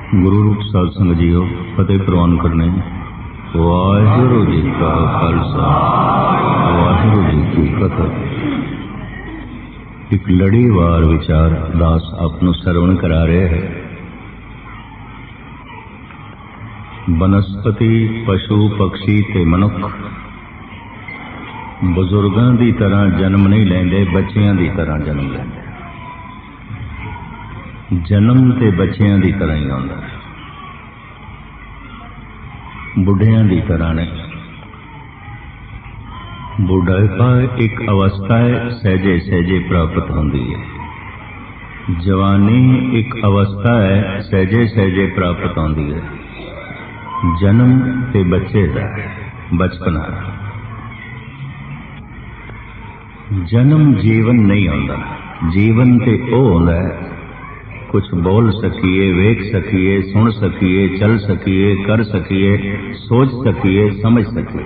गुरु रूप साध संगत जीओ फतेह प्रवान करने। वाहिगुरु जी का खालसा वाहिगुरु जी की फतेह। एक लड़ीवार विचार दास आपनों सरवण करा रहे हैं। बनस्पति पशु पक्षी ते मनुख बुजुर्गों की तरह जन्म नहीं लेंदे, बच्चियां की तरह जन्म लेंदे। जन्म ते बच्चियां की तरह ही आंदा, बुढ़ियां की तरह नहीं। बुढ़ापा एक अवस्था है, सहजे सहजे प्राप्त होती है। जवानी एक अवस्था है, सहजे सहजे प्राप्त होती है। जन्म ते बच्चे का बचपना। जन्म जीवन नहीं आता, जीवन ते ओ होंदा है कुछ बोल सकीए, वेख सकीए, सुन सकीए, चल सकीए, कर सकीए, सोच सकीए, समझ सकीए।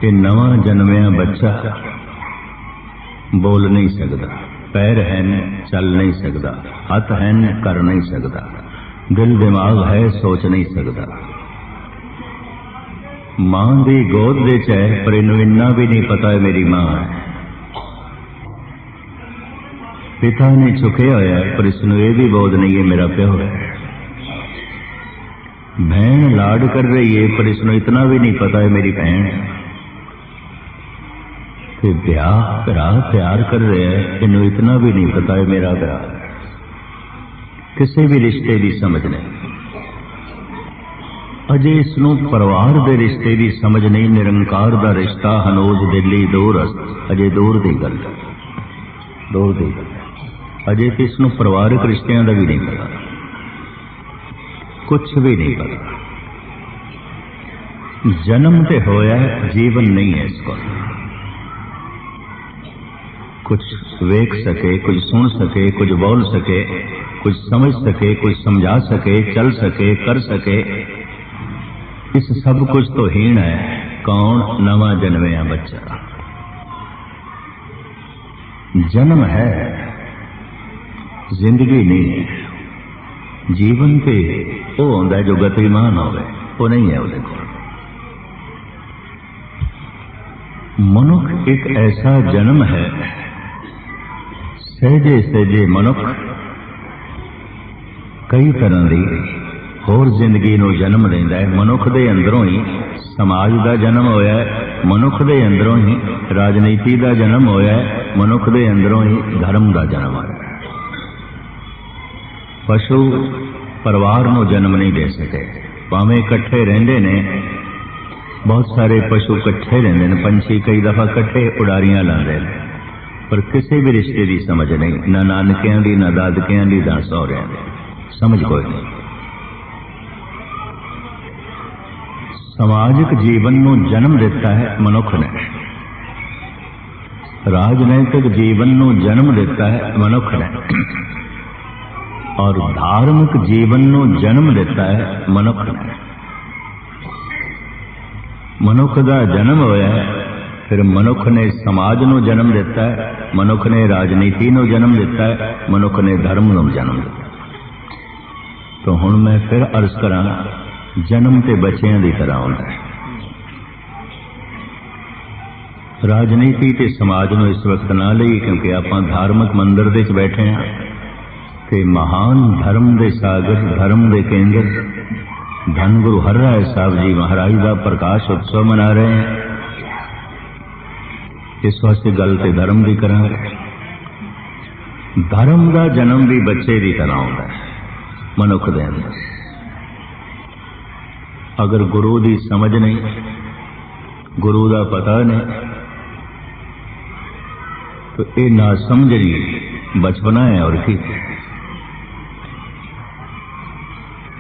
ये नवा जन्मिया बच्चा बोल नहीं सकता, पैर हैं चल नहीं सकता, हाथ हैं कर नहीं सकता, दिल दिमाग है सोच नहीं सकता। मां दी गोद दे च है पर इनू इन्ना भी नहीं पता है मेरी मां है। पिता ने चुकया होया है पर इसनू ये भी बोध नहीं है मेरा प्यो है। बहन लाड कर रही है पर इसनू इतना भी नहीं पता है मेरी बहन है। ते ब्याह भरा प्यार कर रहे हैं, इनू इतना भी नहीं पता है मेरा प्यार। किसी भी रिश्ते की समझ नहीं, अजे इसनू परिवार के रिश्ते की समझ नहीं। निरंकार का रिश्ता हनोज दिल्ली दूर अजे दूर की गल, दूर की गल। अजे तो इसनू परिवारक रिश्तियों का भी नहीं पता, कुछ भी नहीं पता। जन्म तो होया है, जीवन नहीं है इसको। कुछ वेख सके, कुछ सुन सके, कुछ बोल सके, कुछ समझ सके, कुछ समझा सके, चल सके, कर सके, इस सब कुछ तो हीन है। कौन? नवा जन्मिया बच्चा। जन्म है, जिंदगी नहीं है। जीवन पे वो होंदा है जो गतिमान होवे, वो नहीं है वो। मनुख एक ऐसा जन्म है, सहजे सहजे मनुख कई तरह की होर जिंदगी नूं जन्म लैंदा है। मनुख दे अंदरों ही समाज का जन्म होया है, मनुख दे अंदरों ही राजनीति का जन्म होया है, मनुख दे अंदरों ही धर्म का जन्म होया है। पशु परिवार नूं जन्म नहीं दे सके, भावें इकट्ठे रहिंदे ने। बहुत सारे पशु इकट्ठे रहिंदे ने, पंछी कई दफा इकट्ठे उड़ारियां लांदे ने, पर किसी भी रिश्ते की समझ नहीं। ना नानकियां दी, ना दादकियां दी, ना सहुरियां दी, समझ कोई नहीं। समाजिक जीवन नूं जन्म दिता है मनुख ने, राजनैतिक जीवन नूं जन्म दिता है मनुख ने, और धार्मिक जीवन नूं जन्म दिता है मनुख ने। मनुख का जन्म होया है, फिर मनुख ने समाज नूं जन्म दिता है, मनुख ने राजनीति नूं जन्म दिता है, मनुख ने धर्म नूं जन्म दिता है। तो हुण मैं फिर अर्ज करा, जन्म ते बच्चियां की तरह होंदा है। राजनीति ते समाज नूं इस वक्त ना लई, क्योंकि आपां धार्मिक मंदिर दे च बैठे हैं ते महान धर्म दे सागर, धर्म दे केंद्र धन गुरु हर राय साहब जी महाराज का प्रकाश उत्सव मना रहे हैं। इस वास्ते गल ते धर्म की करांगे। धर्म का जन्म भी बच्चे की तरह होता है मनुख दे अंदर। अगर गुरु की समझ नहीं, गुरु का पता नहीं, तो ये ना समझी बचपना है और की।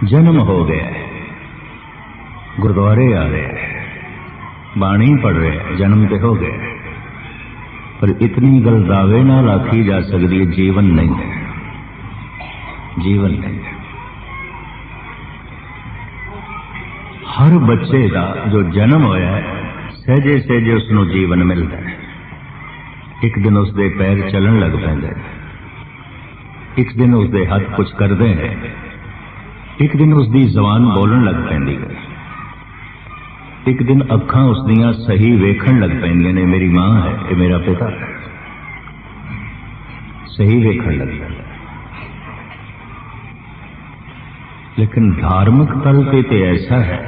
जन्म हो गया है, गुरुद्वारे आ रहे हैं, बाणी पढ़ रहे हैं, जन्म तो हो गया है, पर इतनी गल दावे नाल आखी जा सकती है, जीवन नहीं है, जीवन नहीं है। हर बच्चे का जो जन्म होया है, सहजे सहजे उसनों जीवन मिलता है। एक दिन उसके पैर चलन लग पैंदे, एक दिन उसके हाथ कुछ करते हैं, एक दिन उसकी जबान बोलन लग पैंदी है, एक दिन अखां उसदियां सही वेखण लग पैंदियां ने, मेरी मां है, ये मेरा पिता है, सही वेखण लग पैंदा। लेकिन धार्मिक तल पे ऐसा है,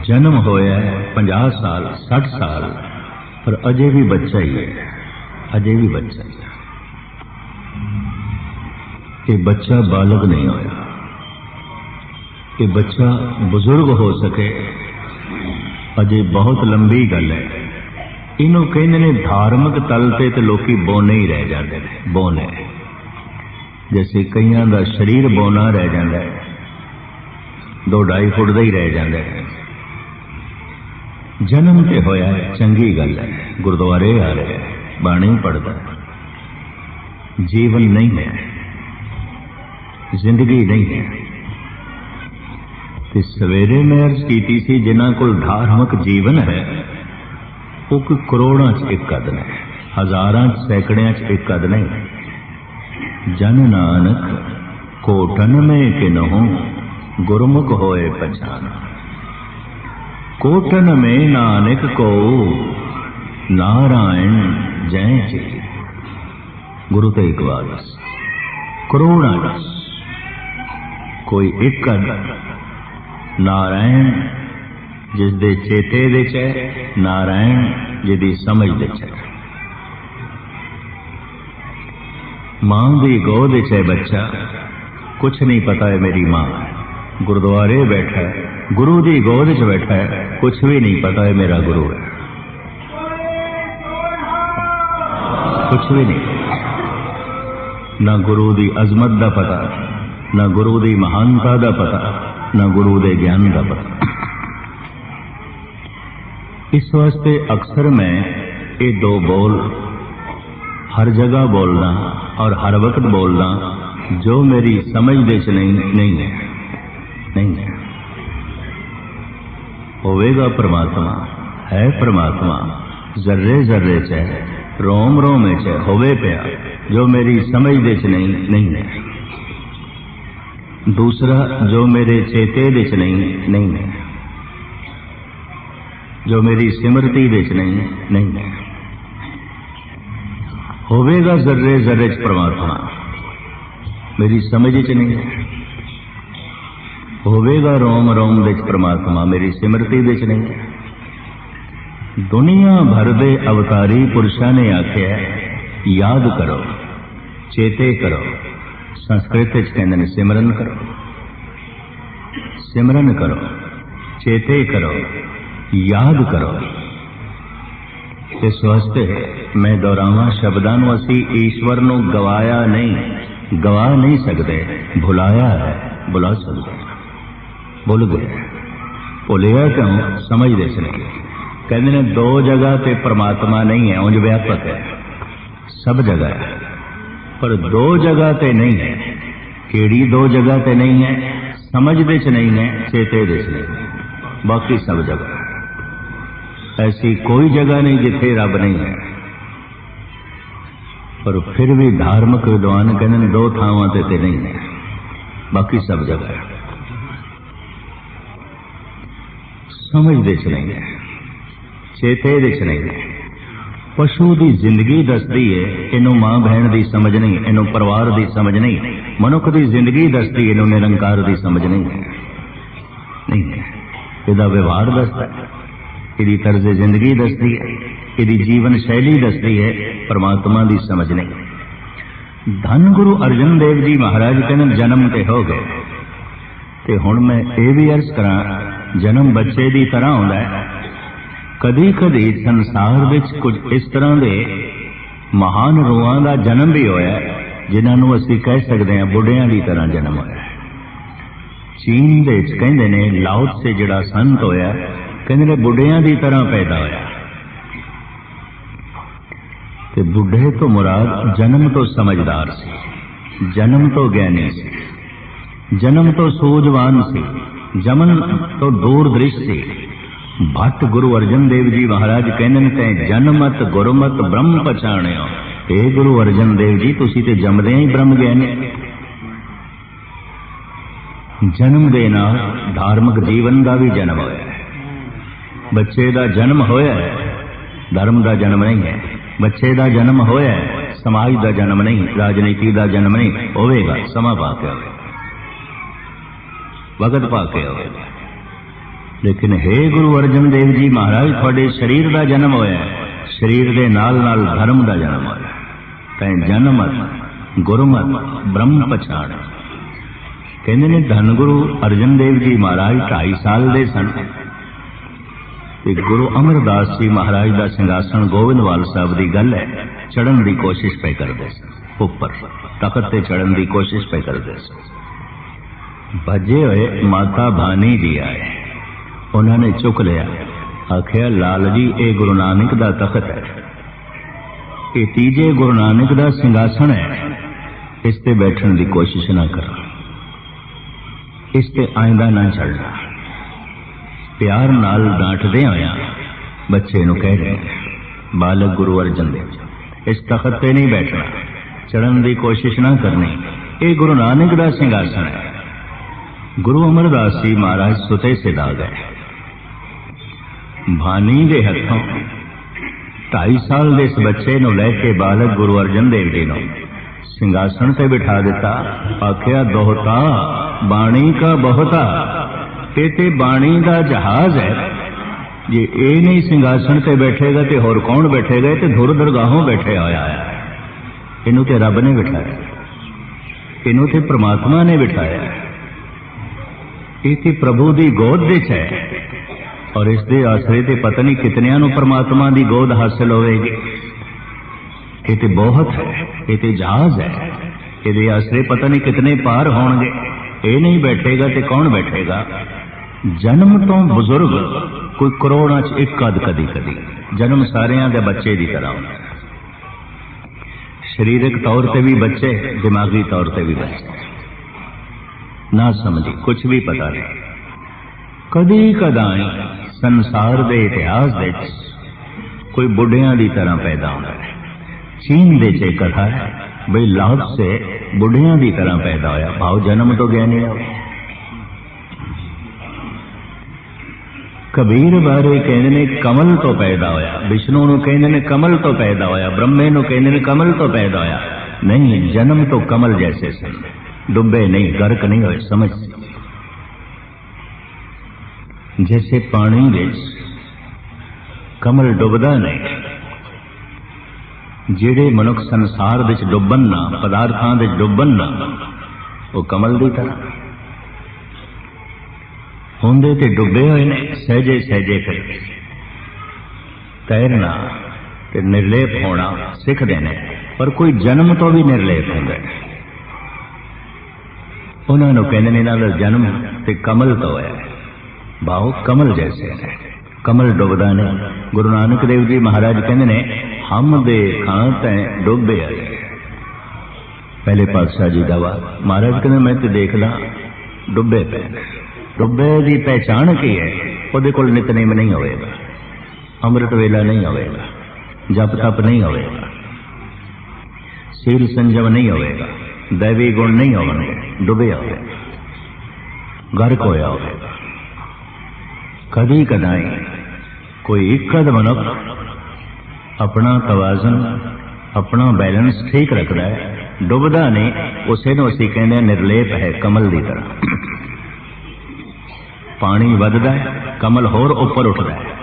जन्म होया है 50 साल 60 साल पर अजे भी बच्चा ही है, अजे भी बच्चा ही है। ये बच्चा बालग नहीं होया, ये बच्चा बुजुर्ग हो सके अजे बहुत लंबी गल है। इनू कहते ने धार्मिक तल ते लोकी बोने ही रह जाते हैं, बोने जैसे कईयां दा शरीर बोना रह जाता है, 2-2.5 फुट का ही रह जाता है। जन्म ते होया है, चंगी गल है, गुरुद्वारे आ रहे हैं, बाणी पढ़ता है, जीवन नहीं है, जिंदगी नहीं है। ते सवेरे मैं अर्ज की सी जिन्हां कोल धार्मिक जीवन है वो कोई करोड़ां च एक कद है, हजारां च सैकड़ियां च एक कद नहीं। जन नानक कोटन में किन्हों गुरमुख होए पहचान, कोटन में नानक को नारायण जय जी। गुरु तेग बहादुर करोड़ां कोई एक कद नारायण जिसदे चेते दे च है, नारायण जिहदी समझ दे च है। मां दी गोद च है बच्चा, कुछ नहीं पता है मेरी मां, गुरुद्वारे बैठा है, गुरु दी गोद च बैठा है, कुछ भी नहीं पता है मेरा गुरु है, कुछ भी नहीं, ना गुरु दी अजमत दा पता, ना गुरु दी महानता दा पता, ना गुरु दे ज्ञान का पता। इस वास्ते अक्सर मैं ये 2 बोल हर जगह बोलना और हर वक्त बोलना जो मेरी समझ दे च नहीं है, नहीं है। होवेगा परमात्मा, है परमात्मा, जर्रे जर्रे च है, रोम रोम च होवे पिया, जो मेरी समझ दे च नहीं है। दूसरा जो मेरे चेते दे च नहीं है, जो मेरी सिमरती दे च नहीं है। होवेगा जर्रे जर्रे च परमात्मा, मेरी समझ च नहीं है। होवेगा रोम रोम दे च परमात्मा, मेरी सिमरती दे च नहीं है। दुनिया भर दे अवतारी पुरुषां ने आख्या याद करो, चेते करो। संस्कृत कहते हैं सिमरन करो, सिमरन करो, चेते करो, याद करो। इस वास्ते मैं दोहरावां शब्दां नूं असीं ईश्वर नूं गवाया नहीं, गवा नहीं सकते, भुलाया है, भुला सकते, भुल गए, भुलिया क्यों, समझदे नहीं। कहते हैं 2 जगह ते परमात्मा नहीं है, उंज व्यापक है, सब जगह है, पर 2 जगह ते नहीं है। केड़ी 2 जगह ते नहीं है, समझ दे च नहीं है, चेते दे च नहीं है, बाकी सब जगह। ऐसी कोई जगह नहीं जिथे रब नहीं है। पर फिर भी धार्मिक विद्वान कहते 2 थावां ते नहीं है, बाकी सब जगह है, समझ दे च नहीं है, चेते दे च नहीं है। पशु की जिंदगी दसदी है, इनू मां बहन की समझ नहीं, इनू परिवार की समझ नहीं। मनुख की जिंदगी दसदी, इनू निरंकार की समझ नहीं है। इसदा व्यवहार दसदा है, इसकी तर्ज जिंदगी दसदी है, इसकी जीवन शैली दसदी है, परमात्मा की समझ नहीं। धन गुरु अर्जन देव जी महाराज कहने जन्म ते हो गए, ते हुण मैं ये भी अर्ज करा, जन्म बच्चे की तरह होंदा है। कदी कदी संसार विच कुछ इस तरह के महान रूहां का जन्म भी होया जिन्होंने असीं कह सकते हैं बुढ़ियां की तरह जन्म होया। चीन दे विच कहंदे ने लाओ से जिहड़ा संत होया, कहंदे ने बुढ़ियां की तरह पैदा होया। ते बुढ़े तो मुराद जन्म तो समझदार सी, जन्म तो ज्ञानी सी, जन्म तो सूझवान सी, जन्म तो दूरदृष्ट सी। भट्ट गुरु अर्जन देव जी महाराज कहने ते जनमत गुरमत ब्रह्म पछाणियो। हे गुरु अर्जन देव जी, तुसी ते जमदे ही ब्रह्म ज्ञानी। जन्म दे नाल धार्मिक जीवन का भी जन्म होया है। बच्चे का जन्म होया है, धर्म का जन्म नहीं है। बच्चे का जन्म होया है, समाज का जन्म नहीं, राजनीति का जन्म नहीं। होवेगा समा पा के होवेगा, वक्त पा के होवेगा। लेकिन हे गुरु अर्जन देव जी महाराज, थोड़े शरीर का जन्म होया है, शरीर के नाल नाल धर्म का जन्म होया। तैं जन्मत गुरमत ब्रह्म पछाण। कहते ने धन गुरु अर्जन देव जी महाराज 2.5 साल दे सन ते गुरु अमरदास जी महाराज का सिंघासन गोविंदवाल साहब की गल है, चढ़न की कोशिश पे करते उपर तखत ते चढ़न की कोशिश पे करते। भजे हुए माता भानी जी आए, उन्होंने चुक लिया, आखिया लाल जी ये गुरु नानक का तखत है, ये तीजे गुरु नानक का सिंघासन है, इस ते बैठने की कोशिश ना करो, इस ते आइंदा ना चढ़ना। प्यार नाल डांटदे होया बच्चे नूं कह रहे बालक गुरु अर्जन देव, इस तखत पे नहीं बैठना, चढ़न की कोशिश ना करनी, ये गुरु नानक का सिंघासन है। गुरु अमरदास जी महाराज सुते से दा गए, भानी के हथों 2.5 साल के इस बच्चे नूं लैके बालक गुरु अर्जन देव जी नूं सिंघासन से बिठा दिता। आख्या दोहता बाणी का बहुता, ते बाणी का जहाज है, जे ये नहीं सिंघासन से बैठेगा तो होर कौन बैठेगा? तो धुर दरगाहों बैठे होया है, इनू तो रब ने बिठाया, इनू तो परमात्मा ने बिठाया, ये तो प्रभु की गोद विच है, और इसके आसरे ते पता नहीं कितनियां नूं परमात्मा की गोद हासिल होगी। ये तो बहुत है, ये तो जहाज है, ये आसरे पता नहीं कितने पार होंगे। ये नहीं बैठेगा तो कौन बैठेगा? जन्म तो बुजुर्ग कोई करोड़ां च एक अध कदी कदी, जन्म सारियां दे बच्चे की तरह होंदा, शरीरक तौर पर भी बच्चे, दिमागी तौर पर भी बच्चे, ना समझी कुछ भी पता नहीं। कदी कदाई संसार के इतिहास दे कोई बुढ़िया की तरह पैदा होता है। चीन दे च कथा है बई लाभ से बुढ़िया की तरह पैदा होया, भाव जन्म तो गया नहीं हो। कबीर बारे कहते ने कमल तो पैदा होया, विष्णु नूं कहते ने कमल तो पैदा होया, ब्रह्मे नूं कहते ने कमल तो पैदा होया। नहीं, जन्म तो कमल जैसे से, डुबे नहीं, गर्क नहीं होए। समझ जैसे पानी विच कमल डुबदा नहीं, जेड़े मनुख संसार विच डुबन ना, पदार्थां विच डुबन ना, वो कमल की तरह होंदे ते डुबे हुए ने, सहजे सहजे फिर तैरना ते निर्लेप होना सीखते हैं, पर कोई जन्म तो भी निर्लेप होंगे। उन्होंने कहते इन्हां दा जन्म ते कमल तो है, भाव कमल जैसे है, कमल डुबदा नहीं। गुरु नानक देव जी महाराज कहते ने हम दे खां तैं डुबे आए। पहले पातशाह जी का वार महाराज कहते मैं तो देख ला डुबे पे, डुबे की पहचान की है, वो कोल नितनेम नहीं होएगा, अमृत वेला नहीं होएगा, जप तप नहीं होएगा, सील संजम नहीं होएगा, दैवी गुण नहीं होंगे, डुबे होएगा, गर्क होया होएगा। कदी कदाई कोई एक मनुख अपना तवाजन, अपना बैलेंस ठीक रखता है, डुबदा नहीं, उसे नूं असीं कहंदे हां निर्लेप है, कमल की तरह। पानी वधदा है, कमल होर उपर उठदा है,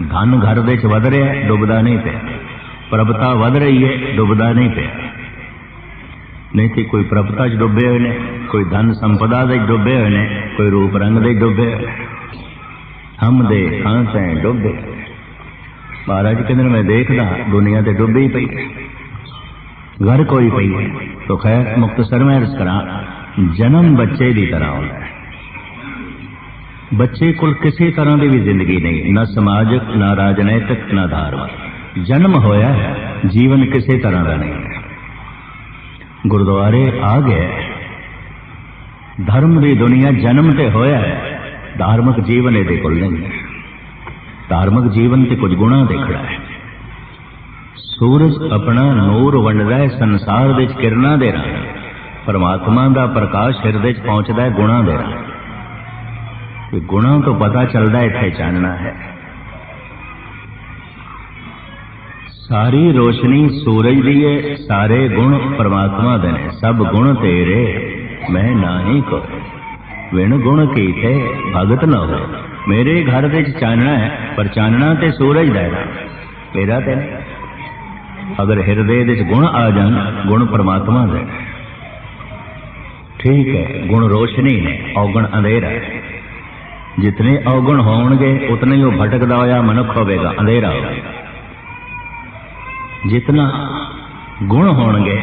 धन घर दे च वध रहा है, डुबदा नहीं पिया, प्रभता वध रही है, डुबदा नहीं पिया। नहीं तो कोई प्रभता च डुबे हुए ने, कोई धन संपदा दे डुबे हुए ने, कोई रूप रंग दे डुबे हुए। हम दे खां तैं डुबे। महाराज कहते मैं देखदा दुनिया ते डुबी पई, घर कोई पई है। तो खैर मुख्तसर में अर्ज करा, जन्म बच्चे की तरह होता है। बच्चे को किसी तरह की भी जिंदगी नहीं, ना समाजिक, ना राजनैतिक, ना धार्मिक। जन्म होया है, जीवन किसी तरह का नहीं है। गुरुद्वारे आ गए, धर्म की दुनिया जन्म ते होया है, धार्मिक जीवन ये कोल नहीं है। धार्मिक जीवन ते कुछ गुणा देखना है। सूरज अपना नूर वंडदा है संसार दे किरणा दे राह, परमात्मा का प्रकाश हिरदे च पहुंचदा है गुणा दे राह। कि गुणों तो पता चलता इत्थे चानना है। सारी रोशनी सूरज दी है, सारे गुण परमात्मा दे ने। सब गुण तेरे मैं नाही को, विण गुण कीते भगत न हो। मेरे घर दे चानना है, पर चानना ते सूरज दा है, मेरा ते नहीं। अगर हृदय दे गुण आ जान, गुण परमात्मा दे। ठीक है, गुण रोशनी ने, अवगुण अंधेरा है। जितने अवगुण होंगे उतने ही वो भटकदा होया मनुख होवेगा, अंधेरा होगा। जितना गुण होंगे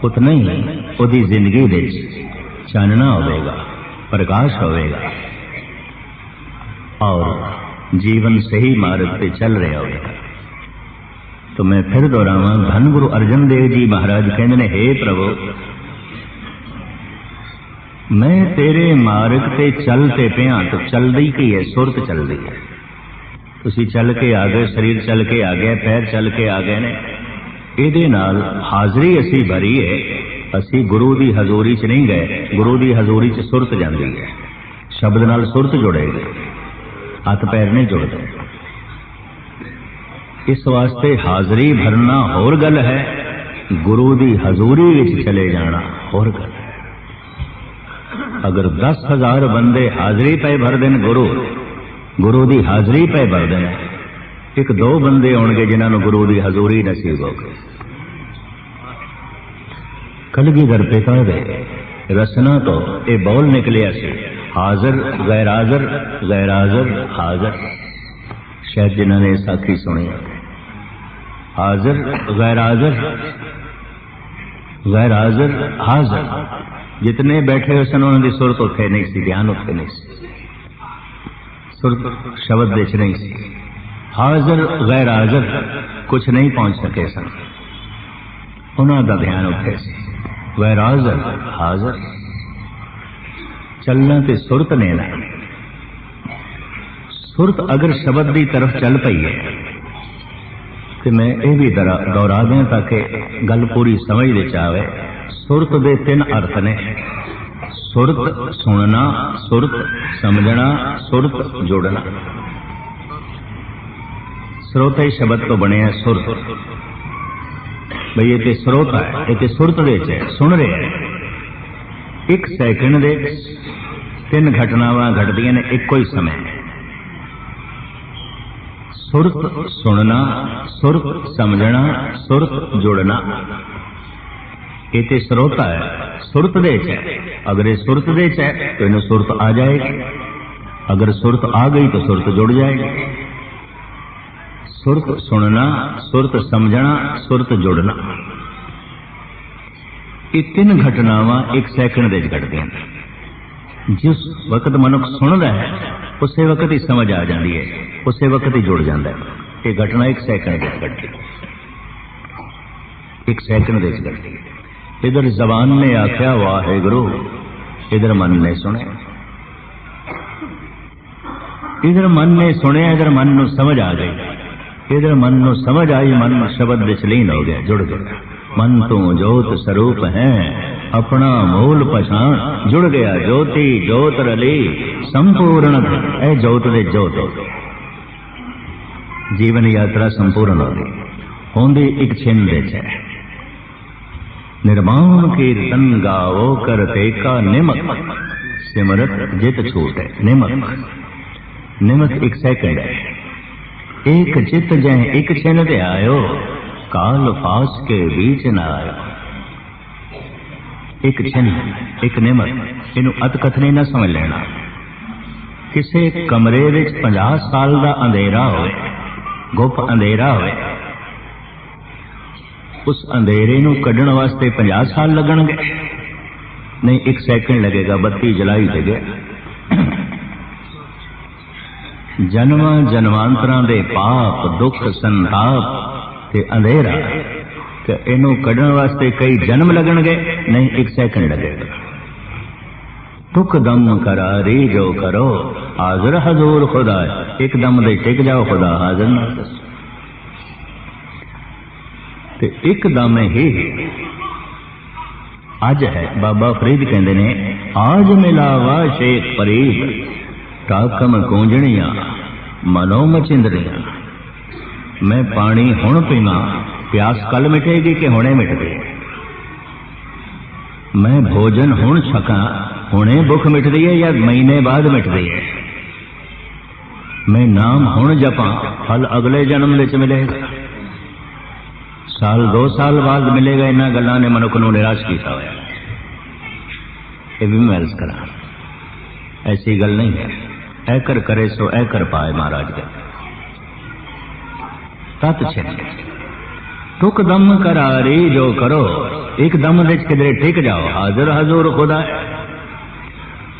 उतना ही उदी जिंदगी दे चानना होवेगा, प्रकाश होवेगा और जीवन सही मार्ग पे चल रहा होगा। तो मैं फिर दोहरावां, धन गुरु अर्जन देव जी महाराज कहते ने, हे प्रभु मैं तेरे मार्ग ते चलते पिया। तो चलदी की है, सुरत चलदी है। तुसी चल के आ गए, शरीर चल के आ गया, पैर चल के आ गए ने। ਇਹਦੇ ਨਾਲ ਹਾਜ਼ਰੀ ਅਸੀਂ ਭਰੀ ਹੈ। ਅਸੀਂ ਗੁਰੂ ਦੀ ਹਜ਼ੂਰੀ 'ਚ ਨਹੀਂ ਗਏ, ਗੁਰੂ ਦੀ ਹਜ਼ੂਰੀ 'ਚ ਸੁਰਤ ਜਾਂਦੀ ਹੈ। ਸ਼ਬਦ ਨਾਲ ਸੁਰਤ ਜੁੜੇਗੀ, ਹੱਥ ਪੈਰ ਨਹੀਂ ਜੁੜਦੇ। ਇਸ ਵਾਸਤੇ ਹਾਜ਼ਰੀ ਭਰਨਾ ਹੋਰ ਗੱਲ ਹੈ, ਗੁਰੂ ਦੀ ਹਜ਼ੂਰੀ ਵਿੱਚ ਚਲੇ ਜਾਣਾ ਹੋਰ ਗੱਲ ਹੈ। ਅਗਰ 10,000 ਬੰਦੇ ਹਾਜ਼ਰੀ ਪਏ ਭਰਦੇ ਨੇ, ਗੁਰੂ ਦੀ ਹਾਜ਼ਰੀ ਪਏ ਭਰਦੇ ਨੇ, ਇੱਕ ਦੋ ਬੰਦੇ ਹੋਣਗੇ ਜਿਨ੍ਹਾਂ ਨੂੰ ਗੁਰੂ ਦੀ ਹਜ਼ੂਰੀ ਨਸੀਬ ਹੋ ਗਈ। ਕਲਗੀਧਰ ਪਿਤਾ ਦੇ ਰਸਨਾ ਤੋਂ ਇਹ ਬੋਲ ਨਿਕਲਿਆ ਸੀ, ਹਾਜ਼ਰ ਗੈਰ ਹਾਜ਼ਰ, ਗੈਰ ਹਾਜ਼ਰ ਹਾਜ਼ਰ। ਸ਼ਾਇਦ ਜਿਨ੍ਹਾਂ ਨੇ ਸਾਖੀ ਸੁਣੀ, ਹਾਜ਼ਰ ਗੈਰ ਹਾਜ਼ਰ, ਗੈਰ ਹਾਜ਼ਰ ਹਾਜ਼ਰ। ਜਿਤਨੇ ਬੈਠੇ ਹੋਏ ਸਨ ਉਹਨਾਂ ਦੀ ਸੁਰਤ ਉੱਥੇ ਨਹੀਂ ਸੀ, ਧਿਆਨ ਉੱਥੇ ਨਹੀਂ ਸੀ, ਸੁਰਤ ਸ਼ਬਦ ਦੇ 'ਚ ਨਹੀਂ ਸੀ। ਹਾਜ਼ਰ ਗੈਰ ਹਾਜ਼ਰ ਕੁਛ ਨਹੀਂ ਪਹੁੰਚ ਸਕੇ ਸਨ, ਉਹਨਾਂ ਦਾ ਧਿਆਨ ਉੱਥੇ ਸੀ। ਗੈਰ ਹਾਜ਼ਰ ਹਾਜ਼ਰ ਚੱਲਣਾ ਤੇ ਸੁਰਤ ਨੇ ਨਾ। ਸੁਰਤ ਅਗਰ ਸ਼ਬਦ ਦੀ ਤਰਫ ਚੱਲ ਪਈ ਹੈ ਤੇ ਮੈਂ ਇਹ ਵੀ ਦੁਹਰਾ ਦਿਆਂ ਤਾਂ ਕਿ ਗੱਲ ਪੂਰੀ ਸਮਝ ਵਿੱਚ ਆਵੇ। ਸੁਰਤ ਦੇ 3 ਅਰਥ ਨੇ, ਸੁਰਤ ਸੁਣਨਾ, ਸੁਰਤ ਸਮਝਣਾ, ਸੁਰਤ ਜੋੜਨਾ। ਸਰੋਤਾ ਹੀ ਸ਼ਬਦ ਤੋਂ ਬਣਿਆ ਸੁਰਤ। ਬਈ ਇਹ ਤੇ ਸਰੋਤਾ ਹੈ, ਇਹ ਤੇ ਸੁਰਤ ਦੇ 'ਚ ਹੈ, ਸੁਣ ਰਿਹਾ ਹੈ। 1 ਸੈਕਿੰਡ ਦੇ 3 ਘਟਨਾਵਾਂ ਘਟਦੀਆਂ ਨੇ ਇੱਕੋ ਹੀ ਸਮੇਂ। ਸੁਰਤ ਸੁਣਨਾ, ਸੁਰਤ ਸਮਝਣਾ, ਸੁਰਤ ਜੋੜਨਾ। ਇਹ ਤੇ ਸਰੋਤਾ ਹੈ, ਸੁਰਤ ਦੇ 'ਚ ਹੈ। ਅਗਰ ਇਹ ਸੁਰਤ ਦੇ 'ਚ ਹੈ तो ਇਹਨੂੰ ਸੁਰਤ ਆ ਜਾਏਗੀ। अगर सुरत आ गई तो सुरत जुड़ जाएगी। सुरत सुनना, सुरत समझना, सुरत जुड़ना, ये 3 घटनावां 1 सैकंड दे घटदियां। जिस वक्त मनुख सुनदा है उस वक्त ही समझ आ जाती है, उस वक्त ही जुड़ जाता है। ये घटना 1 सैकंड दे घटती, 1 सैकंड दे घटती। इधर जबान ने आख्या वाहेगुरु, इधर मन ने सुने, इधर मन ने सुने, इधर मन नूं समझ आ गई। इधर मन नूं समझ आई, मन शब्द विच लीन हो गया, जुड़ गया। मन तू जोत स्वरूप है, अपना मूल पछाण, जुड़ गया। ज्योति जोत रली संपूर्ण, ऐ जोत दे जोत हो गई। जीवन यात्रा संपूर्ण हो गई, होंदी 1 छिन दे है। निर्माण कीर्तन गावो करते का निमक, सिमरत जित छूटे। निमक, निमक 1 सैकंड है। एक चित जय 1 छिन दे आयो, काल फास के बीच न आयो। 1 छिन, 1 निमक, इनू अतकथनी न समझ लेना। किसी कमरे विच 50 साल का अंधेरा होवे, गुप अंधेरा होवे, उस अंधेरे नू कढ़ण वास्ते 50 साल लगणगे? नहीं, 1 सैकंड लगेगा। बत्ती जलाई ते गया। जन्मां जन्मांतरां दे पाप दुख संताप ते अंधेरा ते इनू कढ़ण वास्ते कई जन्म लगणगे? नहीं, 1 सैकंड लगेगा। तुक दम करारी जो करो, हाजिर हजूर खुदा। एकदम दे टिक जाओ, खुदा हाजिर ना दसो। ते एकदम ही अज है। बाबा फरीद कहते ने, आज मिलावा शेख फरीद, टाकम कूंजणियां मनो मचिंदड़ियां। मैं पानी हुण पीवा, प्यास कल मिटेगी कि हुणे मिट गई। मैं भोजन हुण छका, हुणे भुख मिटदी है या महीने बाद मिटदी है। मैं नाम हुण जपा, फल अगले जन्म विच मिलेगा, साल 2 साल बाद मिलेगा। इन्हां गल्लां ने मनुख नूं निराश कीता होया। ये भी मैं अर्ज करा, ऐसी गल नहीं है। ऐकर करे सो ऐकर पाए, महाराज के तत् छिन टुक दम करारी जो करो, एक दम विच किधरे टिक जाओ, हाजिर हजूर खुदा।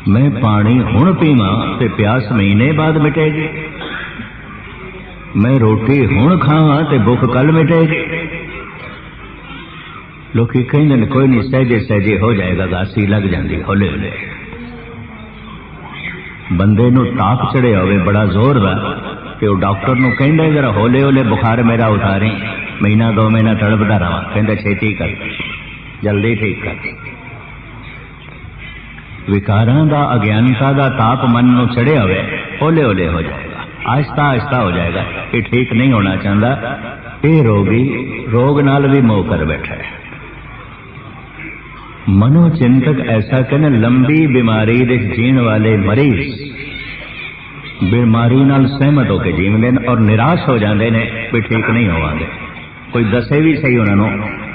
मैं पानी हुण पीवा ते प्यास महीने बाद मिटेगी। मैं रोटी हुण खावा ते भुख कल मिटेगी। लोकी कहंदे ने कोई नहीं, सहजे सहजे हो जाएगा, गासी लग जाती हौले हौले। बंदे नूं ताप चढ़े होवे बड़ा जोर दा, ते वो डॉक्टर नूं कहंदा जरा हौले हौले बुखार मेरा उतारी, महीना 2 महीना तड़पदा रहा। कहंदा छेती कर, जल्दी ठीक कर। विकारां दा अज्ञानता दा ताप मन नूं चढ़े होवे, हौले हौले हो जाएगा, आहिस्ता आहिस्ता हो जाएगा। ये ठीक नहीं होना चाहता। ये रोगी रोग नाल भी मोह कर बैठा है। मनोचिंतक ऐसा कहने, लंबी बीमारी दे जीण वाले मरीज बीमारी नाल सहमत होकर जीवते हैं और निराश हो जाते हैं भी ठीक नहीं होवांगे। कोई दसे भी सही उन्होंने,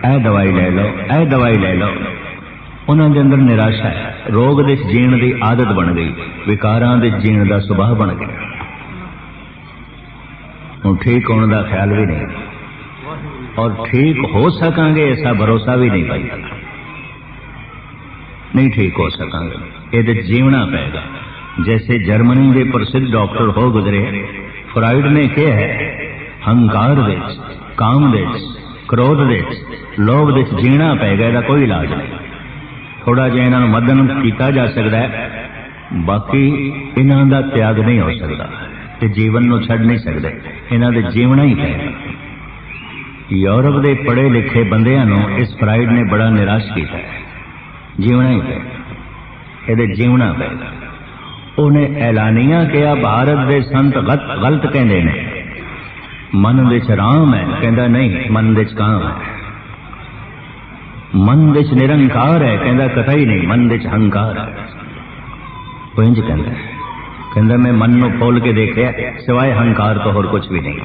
ऐ दवाई ले लो, ऐ दवाई ले लो, उन्होंने अंदर निराशा है। रोग दे जीण की आदत बन गई, विकारां दे जीण का सुभाव बन गया। हुण ठीक होने का ख्याल भी नहीं, और ठीक हो सकांगे ऐसा भरोसा भी नहीं पाई। नहीं ठीक हो सकांगे, ये जीवना पेगा। जैसे जर्मनी के प्रसिद्ध डॉक्टर हो गुजरे फ्राइड ने कहा है, हंकार दे, काम दे, क्रोध दे, लोभ दे जीना पेगा, इसका कोई इलाज नहीं। थोड़ा जिहा इन्हां नूं मदन किया जा सकता है, बाकी इन्हां दा त्याग नहीं हो सकता, ते जीवन नूं छड्ड नहीं सकते। इन्हां दे जीवना ही पेगा। यूरोप के पढ़े लिखे बंदियां नूं इस फ्राइड ने बड़ा निराश किया है। जीवना ही पेगा, ये जीवना पेगा। उन्हें ऐलानिया किया, भारत के संत गलत कहते ने, मन विच राम है, कहता नहीं मन विच काम है। मन विच निरंकार है, कहता कतई नहीं, मन विच हंकार है। इंज कहता मैं मन नूं खोल के देखिया, सिवाय हंकार तो होर कुछ भी नहीं।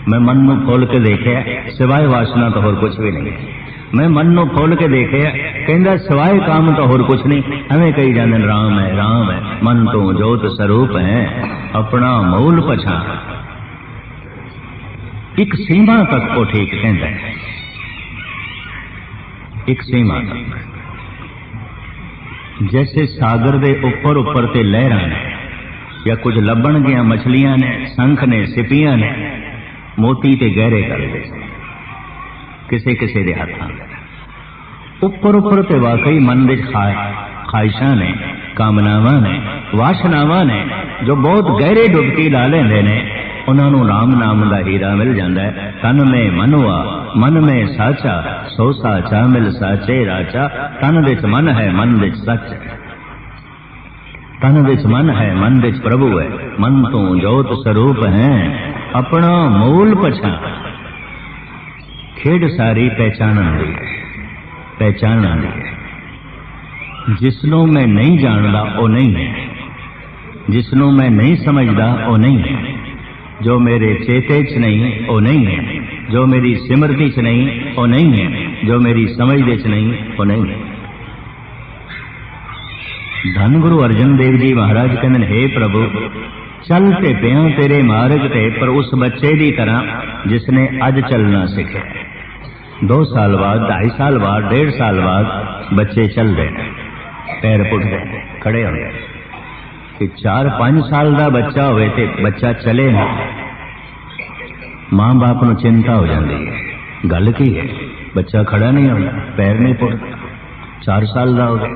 मैं मन नूं खोल के देखिया, सिवाय वासना तो होर कुछ भी नहीं। मैं मन नूं खोल के देखिया, कहता सिवाय काम तो होर कुछ नहीं। एवें कही जाते राम है, राम है, मन तो जोत स्वरूप है, अपना मूल पछाण। एक सीमा तक वो ठीक कहता है, एक सीमा तक। जैसे सागर दे उपर उपर ते लहरां ने, या कुछ लभण गया मछलियां ने, संख ने, सिपियां ने, मोती ते गहरे कर दे किसे किसे दे हाथां। उपर उपर ते वाकई मन दे ख्वाहिशां ने, कामनावां ने, वासनावां ने, जो बहुत गहरे डुबकी ला लेंदे ने, उन्होंने राम नाम का हीरा मिल जाता है। तन में मनुआ, मन में साचा, सो साचा मिल साचे राचा। तन विच मन है, मन विच सच है। तन विच मन है, मन विच प्रभु है। मन तो जोत स्वरूप है, अपना मूल पछाण। खेड सारी पहचान दी है, पहचान दी है। जिसनों मैं नहीं जानता वो नहीं है, जिसनों मैं नहीं समझदा वो नहीं है, जो मेरे चेते च नहीं वो नहीं है, जो मेरी सिमरती च नहीं वो नहीं है, जो मेरी समझदे च नहीं वो नहीं है। धन गुरु अर्जन देव जी महाराज कहते, हे प्रभु चलते पिया तेरे मार्ग ते, पर उस बच्चे की तरह जिसने अज चलना सीखे। 2 साल बाद, 2.5 साल बाद, 1.5 साल बाद बच्चे चल रहे, पैर पुटते, खड़े हो गए। कि 4-5 साल का बच्चा होवे ते बच्चा चले ना, मां बाप नूं चिंता हो जाती है। गल की है, बच्चा खड़ा नहीं होता, पैर नहीं पुटता। 4 साल का हो गया,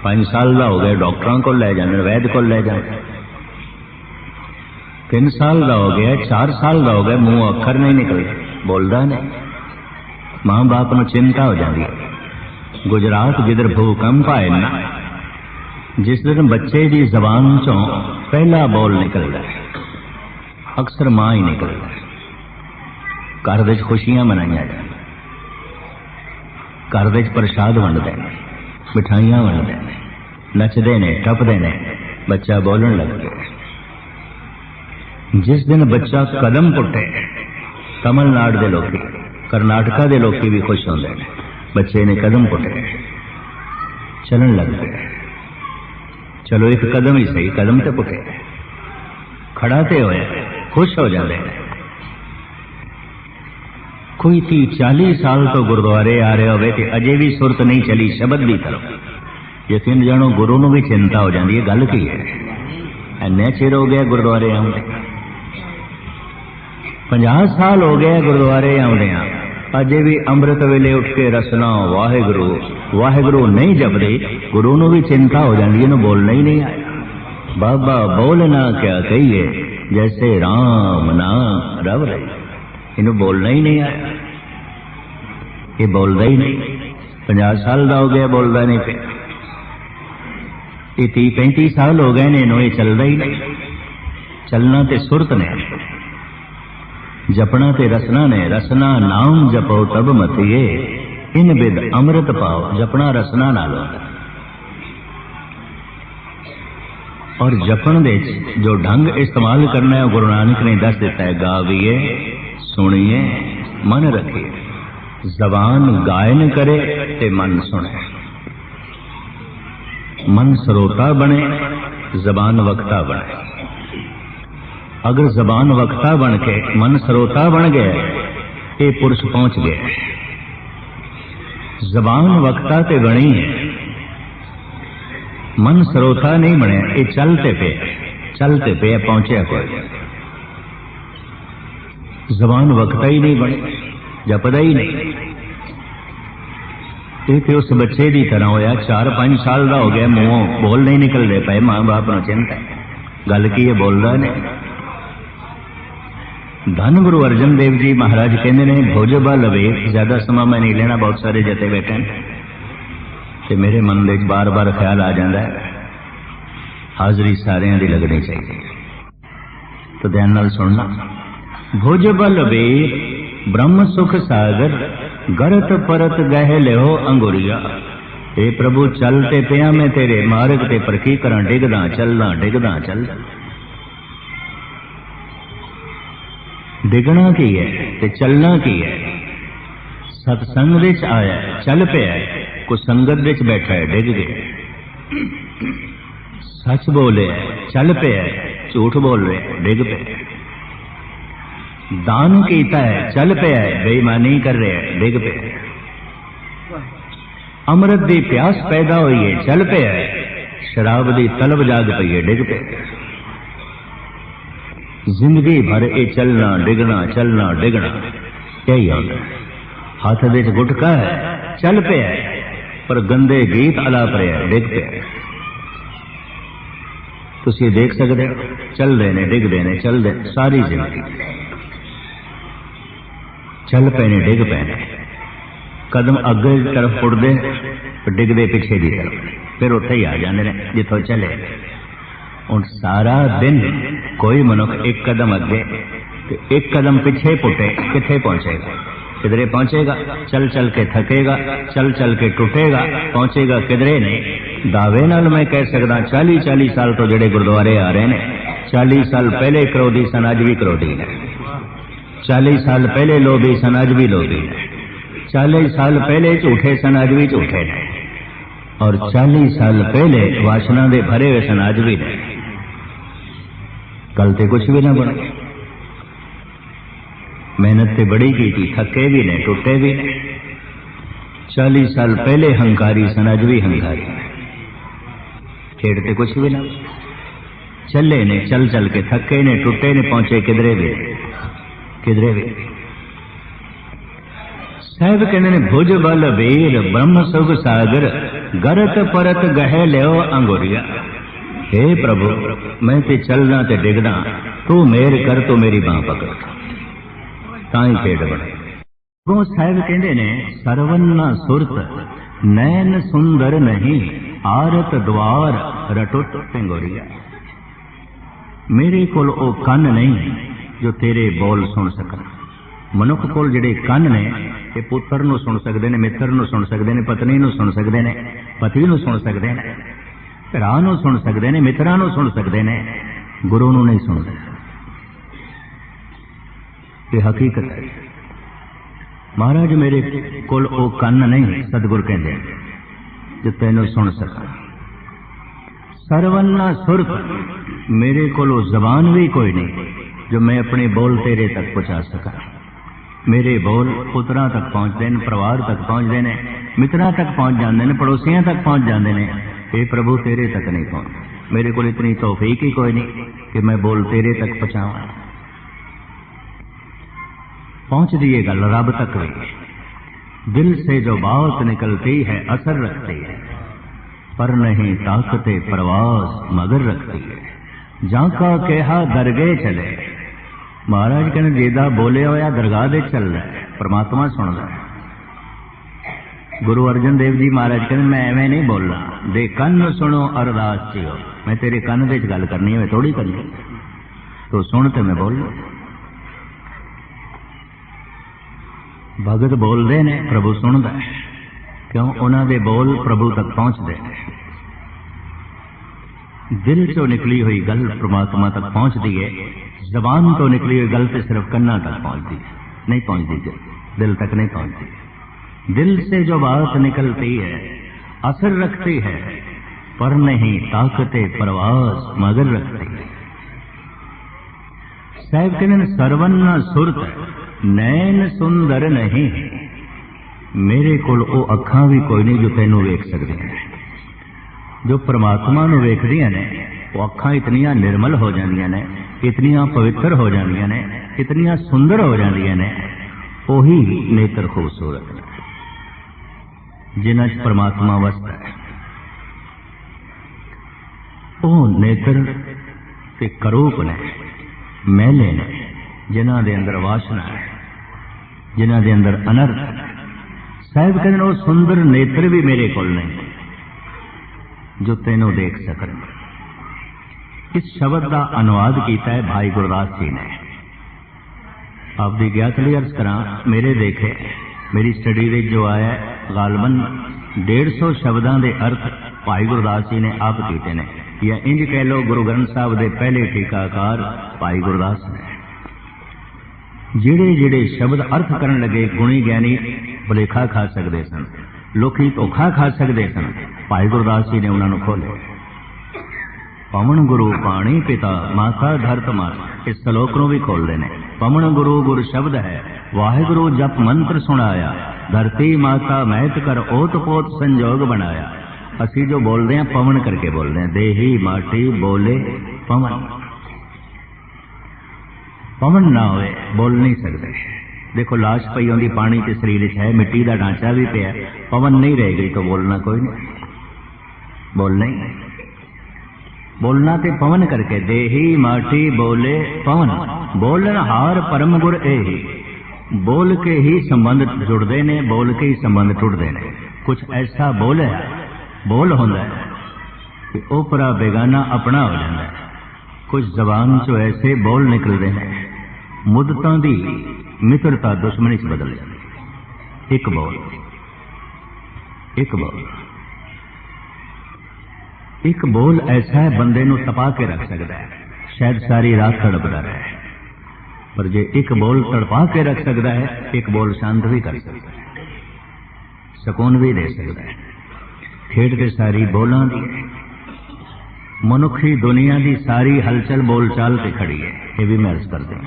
5 साल का हो गया, डॉक्टरों को ले जाते, वैद्य को ले जाते। 3 साल का हो गया, 4 साल का हो गया, मुंह अखर नहीं निकलता, बोलता नहीं। मां बाप नूं चिंता हो जाती है। गुजरात जिधर भूकंप आए ना, जिस दिन बच्चे की जबान चों पहला बोल निकलता है, अक्सर मां ही निकलता है। घर विच खुशियां मनाइया जाए, घर विच प्रसाद वंडदे ने, मिठाइयां वंडदे ने, नचदे ने, टपदे ने, बच्चा बोलन लग गया। जिस दिन बच्चा कदम पुटे, तमिलनाडु के लोग, करनाटका के लोग भी खुश होंगे हैं। बच्चे ने कदम पुटे, चलन लग गए। चलो एक कदम ही सही, कदम तो पुटे, खड़ा ते होया, खुश हो जाते हैं। कोई 30-40 साल तो गुरुद्वारे आ रहे होवे ते अजे भी सुरत नहीं चली शब्द की तरफ। यकीन जानो गुरु नूं भी चिंता हो जाती है, गल की है, इन्ने चिर हो गया गुरुद्वारे आउंदे, 50 साल हो गए गुरुद्वारे आउंदियां, अजे भी अमृत वेले उठ के रसना वाहेगुरु वाहेगुरु नहीं जपदे। गुरु नूं भी चिंता हो जाती है, इन्हूं बोलना ही नहीं आया। बाबा बोलना क्या कहिए, जैसे राम नाम रव रही, इन्हूं बोलना ही नहीं आया। ये बोलता ही नहीं, 50 साल का हो गया बोलता नहीं पे, ये 30-35 साल हो गए ने, इन्हों ये चलता ही नहीं। चलना ते सुरत ने, जपना ते रसना ने। रसना नाम जपो तब मतिए, इन बिद अमृत पाओ। जपना रसना नालों, और जपन दे जो ढंग इस्तेमाल करना है गुरु नानक ने दस दिता है। गाविए, सुनिए, मन रखिए। जबान गायन करे ते मन सुने। मन श्रोता बने, जबान वक्ता बने। अगर जबान वक्ता बन के मन श्रोता बन गया, ये पुरुष पहुंच गया। जबान वक्ता ते बनी है, मन श्रोता नहीं बने, ये चलते पे पहुंचे कोई। जबान वक्ता ही नहीं बने, जपदा ही नहीं। ये तो उस बच्चे की तरह होया, 4-5 साल का हो गया, मुंहों बोल नहीं निकलते पे, मां बाप को चिंता है, गल की है, बोलता नहीं। धन गुरु अर्जन देव जी महाराज कहते ने, भोजबा लवे। ज्यादा समा मैं नहीं लेना, बहुत सारे जते बैठे हैं, तो मेरे मन में बार बार ख्याल आ जाता है, हाजरी सारियां दी लगनी चाहिए, तो ध्यान नाल सुनना। भोजबा लवे ब्रह्म सुख सागर, गरत परत गह लियो अंगुरिया। हे प्रभु चलते पिया मैं तेरे मार्ग ते, पर की करा, डिगदा चलदा डिगदा चलदा। डिगना की है ते चलना की है। सत्संग विच आया, चल पे है, कुछ संगत विच बैठा है, डिग गया। सच बोले, चल पे है, झूठ बोल रहे, डिग पे। दान कीता है, चल पे है, बेईमानी कर रहे हैं, डिग पे। अमृत दी प्यास पैदा हुई है, चल पे है, शराब दी तलब जाग पई है, डिग पे। जिंदगी भर ये चलना डिगना चलना डिगना यही होता है। हाथ विच गुटका है, चल पे है, पर गंदे गीत अलाप रहे हैं, डिग पे। तुसी देख सकते हो, चल रहे ने, डिग रहे ने, चल रहे सारी जिंदगी, चल पे ने, डिग पे ने। कदम अगे की तरफ उड़ते, डिगते पिछे की तरफ, फिर उत्थे ही आ जाते हैं जिथों चले। और सारा दिन कोई मनुख एक कदम अगे तो एक कदम पिछे पुटे, किथे पहुंचेगा? किधरे पहुंचेगा? चल चल के थकेगा, चल चल के टूटेगा, पहुंचेगा किधरे नहीं। दावे नाल मैं कह सकदा 40-40 साल तो जड़े गुरुद्वारे आ रहे हैं, 40 साल पहले क्रोधी सन, अज भी क्रोधी है। 40 साल पहले लोभी सन, अज भी लोभी है। 40 साल पहले झूठे सन, अज भी झूठे ने। और 40 साल पहले वासना दे भरे हुए सन, अज भी ने। कल ते कुछ भी ना बने। मेहनत ते बड़ी की थी, थके भी ने, टूटे भी ने। 40 साल पहले हंकारी सन, अज भी हंकारी। खेड़ते कुछ भी ना, चले ने, चल चल के थके ने, टूटे ने, पहुंचे किधरे भी, किधरे भी। साहब कहते ने, भुज बल वीर ब्रह्म सुख सागर, गरत परत गह लियो अंगुरिया। हे प्रभु मैं ते चलना ते डिगना, तू मेर कर, तू मेरी बांह पकड़, ताई खेड बने। वो साहब कहते ने, सरवन्ना सुरत नैन सुंदर नहीं, आरत द्वार रटुट टिंगोरिया। मेरे कोल ओ कन नहीं जो तेरे बोल सुन सकन। मनुख कोल जिहड़े कन ने ये पुत्र नूं सुन सकते हैं, मित्र नूं सुन सकते हैं, पत्नी नूं सुन सकते हैं, पति नूं सुन सकते हैं, भरा नूं सुन सकते हैं, मित्रां नूं सुन सकते हैं, गुरु नूं नहीं सुनते। ये हकीकत है। महाराज मेरे कोल ओ कन नहीं, सतगुर कहते जो तैनूं सुन सका। सरवन्ना सुरत, मेरे कोल जबान भी कोई नहीं जो मैं अपने बोल तेरे तक पहुंचा सका। मेरे बोल पुत्रां तक पहुंचते हैं, परिवार तक पहुंचते हैं, मित्रां तक पहुंच जाते हैं, पड़ोसियों तक पहुंच जाते हैं। हे प्रभु तेरे तक नहीं पहुंच। मेरे को इतनी तौफीक ही कोई नहीं कि मैं बोल तेरे तक पहुंचाऊं। पहुंच दिए गल रब तक भी। दिल से जो बात निकलती है असर रखती है, पर नहीं ताकते परवास मगर रखती है। जाका कहा दरगे चले। महाराज कहने जेदा बोले होया दरगाह दे चल रहा है, परमात्मा सुन रहा है। गुरु अर्जन देव जी महाराज कहने मैं एवं नहीं बोल रहा, दे कन सुनो अरदास जियो। मैं तेरे कन दे गल करनी है, थोड़ी करनी तो सुन ते मैं बोल। भगत बोलते ने प्रभु सुनता है, क्यों उन्हों दे बोल प्रभु तक पहुंचते हैं। दिल चो निकली हुई गल परमात्मा तक पहुंचती है, जबान तो निकली हुई गल तो सिर्फ कन्ना तक पहुंचती है, नहीं पहुंचती, दिल तक नहीं पहुंचती। दिल से जो बात निकलती है असर रखती है, पर नहीं ताकते परवास मगर रखती है। साहब कहने सरवन्ना सुरत नैन सुंदर नहीं। मेरे कोल ओ अखां भी कोई नहीं जो तैनू वेख सकदी है। जो परमात्मा नूं वेखदियां ने वो अखां इतनियां निर्मल हो जांदियां ने, इतनियां पवित्र हो जांदियां ने, इतनियां सुंदर हो जांदियां ने। ओही नेत्र खूबसूरत ने जिन्हां च परमात्मा वसदा है। ओ नेत्र ते करूप ने, मैले ने, जिन्हां दे अंदर वासना है, जिन्हां दे अंदर अनर्थ है। साहिब कहते वो सुंदर नेत्र भी मेरे कोल नहीं जो तेनों देख सकन। इस शब्द का अनुवाद किया है भाई गुरदास जी ने। आपकी ज्ञात अर्ज करा, मेरे देखे मेरी स्टडी में जो आया गालबन 150 शब्दों के अर्थ भाई गुरदास जी ने आप किए ने, या इंज कह लो गुरु ग्रंथ साहब के पहले टीकाकार भाई गुरदास ने। जिहड़े जिहड़े शब्द अर्थ करन लगे गुणी ज्ञानी भुलेखा खा सकते सन, लोकी धोखा खा सकते सन, भाई गुरदास जी ने उन्होंने खोले। पवन गुरु पाणी पिता माता धरत माता, इस श्लोक को भी खोलते हैं। पवन गुरु गुर शब्द है, वाहिगुरु जप मंत्र सुनाया, धरती माता महत कर ओत पोत संजोग बनाया। असी जो बोलते हैं पवन करके बोलते हैं, देही माटी बोले पवन। पवन ना होए बोल नहीं सकते। देखो लाश पई होंदी पानी के शरीर है, मिट्टी का ढांचा भी पिया, पवन नहीं रह गई तो बोलना कोई नहीं। बोलना ही बोलना ते पवन करके, देही माटी बोले पवन। बोलन हार परम गुर एही। बोल के ही संबंध जुड़ते ने, बोल के ही संबंध टुटते ने। कुछ ऐसा बोल है, बोल होंदा है कि ओपरा बेगाना अपना हो जाता है। कुछ जबान चो ऐसे बोल निकलते हैं मुद्दतां दी मित्रता दुश्मनी च बदल जाती। एक बोल, एक बोल, एक बोल ऐसा है बंदे नूं तपा के रख सकता है, शायद सारी रात तड़पता रहे। पर जे एक बोल तड़पा के रख सकता है, एक बोल शांत भी कर सकता है, सुकून भी दे सकता है। खेड के सारी बोलां दी मनुखी दुनिया की सारी हलचल बोल चाल से खड़ी है। ये भी मैं अर्ज कर दें,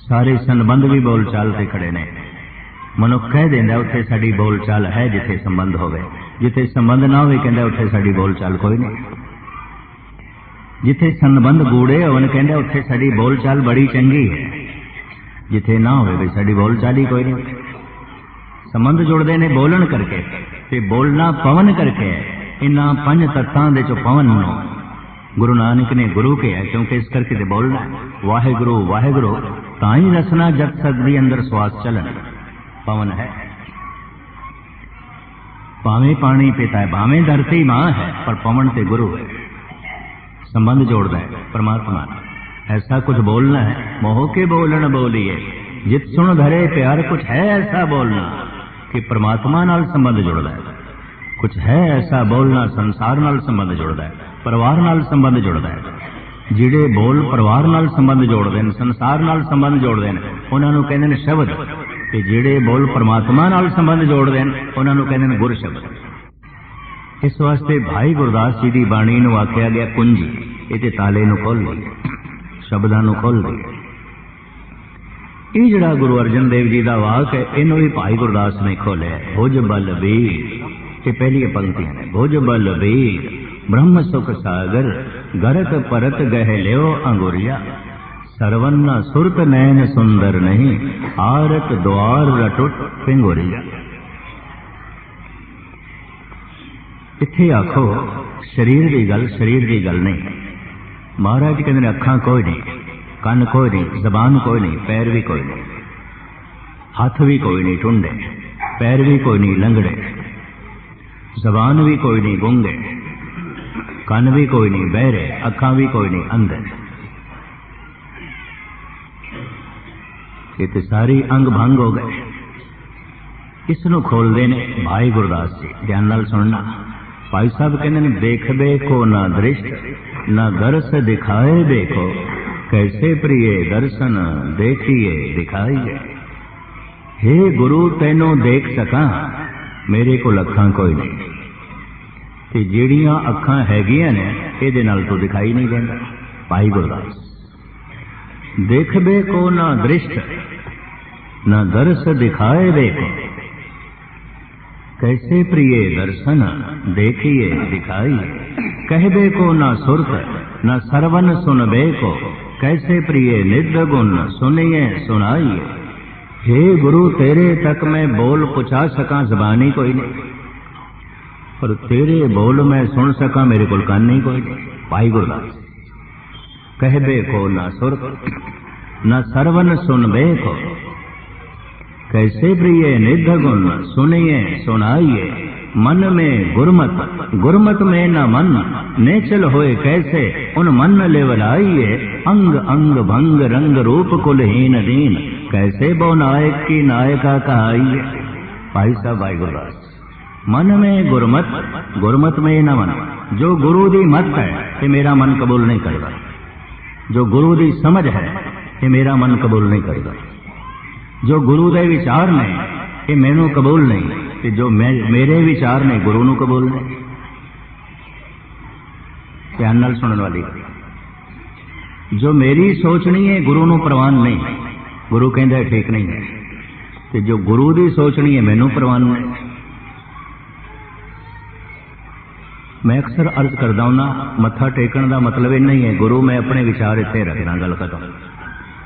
सारे संबंध भी बोल चाल से खड़े ने। मनुख कह देंदा उत्थे साडी बोल चाल है जिथे संबंध होवे, जिथे संबंध ना होवे कहंदा उत्थे साडी बोल चाल कोई नहीं। जिथे संबंध गूढ़े होवन कहंदा उत्थे साडी बोल चाल बड़ी चंगी है, जिथे ना होवे भी साडी बोल चाल ही कोई नहीं। संबंध जुड़ते ने बोलन करके, ते बोलना पवन करके है। इन्हां पंज तत्तां दे चो पवन नो गुरु नानक ने गुरु के है, क्योंकि इस करके ते बोलना वाहिगुरु वाहिगुरु ताई रसना जब सकदी अंदर श्वास चलन। पवन है भावें पानी पिता है, भावें धरती मां है, पर पवन ते गुरु है। संबंध जोड़ता है परमात्मा। ऐसा कुछ बोलना है, मोह के बोलन बोलिए, जित सुन धरे प्यार। कुछ है ऐसा बोलना कि परमात्मा नाल संबंध जुड़ता है। कुछ है ऐसा बोलना संसार नाल संबंध जुड़ता है, परिवार नाल संबंध जुड़ता है। जिहड़े बोल परिवार नाल संबंध जोड़ते हैं, संसार नाल संबंध जोड़ते हैं, उन्होंने कहते हैं शब्द। ते जिहड़े बोल परमात्मा नाल संबंध जोड़ते हैं, उन्होंने कहते हैं गुर शब्द। इस वास्ते भाई गुरदास जी की बाणी नूं आख्या गया कुंजी। इहदे ताले नूं खोल दी, शब्दां नूं खोल दी। ये जिहड़ा गुरु अर्जन देव जी का वाक है, इनू भी भाई गुरदास ने खोलिया। भुज बल वीर, ये पहली पंक्तियां ने। भुज बल वीर ब्रह्म सुख सागर, गरत परत गह ल्यो अंगुरिया। सरवन्ना सुरत नैन सुंदर नहीं, आरत द्वार रटुट पिंगुरिया। इत्थे आखो शरीर की गल, शरीर की गल नहीं। महाराज कहते हैं अखां कोई नहीं, कन कोई नहीं, जबान कोई नहीं, पैर भी कोई नहीं, हाथ भी कोई नहीं टुंडे, पैर भी कोई नहीं लंगड़े, जबान भी कोई नहीं गूंगे, कन भी कोई नहीं बहरे, अखां भी कोई नहीं अंधे। ये तो सारी अंग भंग हो गए। इसनों खोलते ने भाई गुरदास जी। ध्यान नाल सुनना। भाई साहब कहते हैं देखबे को ना दृष्ट, ना दर्श दिखाए देखो, कैसे प्रिय दर्शन देखिए दिखाइए। हे गुरु तैनों देख सका, मेरे को अखां कोई नहीं। ते ਜਿਹੜੀਆਂ ਅੱਖਾਂ ਹੈਗੀਆਂ ਨੇ ਇਹਦੇ ਨਾਲ तो दिखाई नहीं देता। भाई गुरदास देखबे को ना दृष्ट, ना दर्श दिखाए देखो, कैसे प्रिय दर्शन देखिए दिखाइए। कहबे को ना सुरत, ना सरवन सुनबे को, कैसे प्रिय निध गुण सुनिए सुनाइए। हे गुरु तेरे तक मैं बोल पुछा सका, जबानी कोई नहीं, पर तेरे बोल मैं सुन सका, मेरे को कान नहीं कोई नहीं। भाई गुरदास कहबे को ना सुरत, न सरवन सुनबे को, कैसे प्रिय निध गुण सुनिए सुनाइए। मन में गुरमत, गुरमत में न मन, नेचल होए कैसे उन मन लेवलाइए। अंग अंग भंग रंग रूप कुलहीन दीन, कैसे बो नायक की नायका कहाइए। भाई साहब भाई गुरदास मन में गुरमत, गुरमत में न मन। जो गुरु दी मत है ये मेरा मन कबूल नहीं करता। जो गुरु दी समझ है ये मेरा मन कबूल नहीं करता। जो गुरु दे विचार ने ये मैनू कबूल नहीं, कि जो मेरे विचार ने गुरु नू कबूल नहीं। ध्यान नाल सुनने वाली गल। जो मेरी सोचनी है गुरु नू प्रवान नहीं, गुरु कहता है ठीक नहीं है। कि जो गुरु दी सोचनी है मैनू प्रवान नहीं। मैं अक्सर अर्ज करदा हूं, मत्था टेकण का मतलब ये नहीं है गुरु मैं अपने विचार इत्थे रखना, गल खत्म।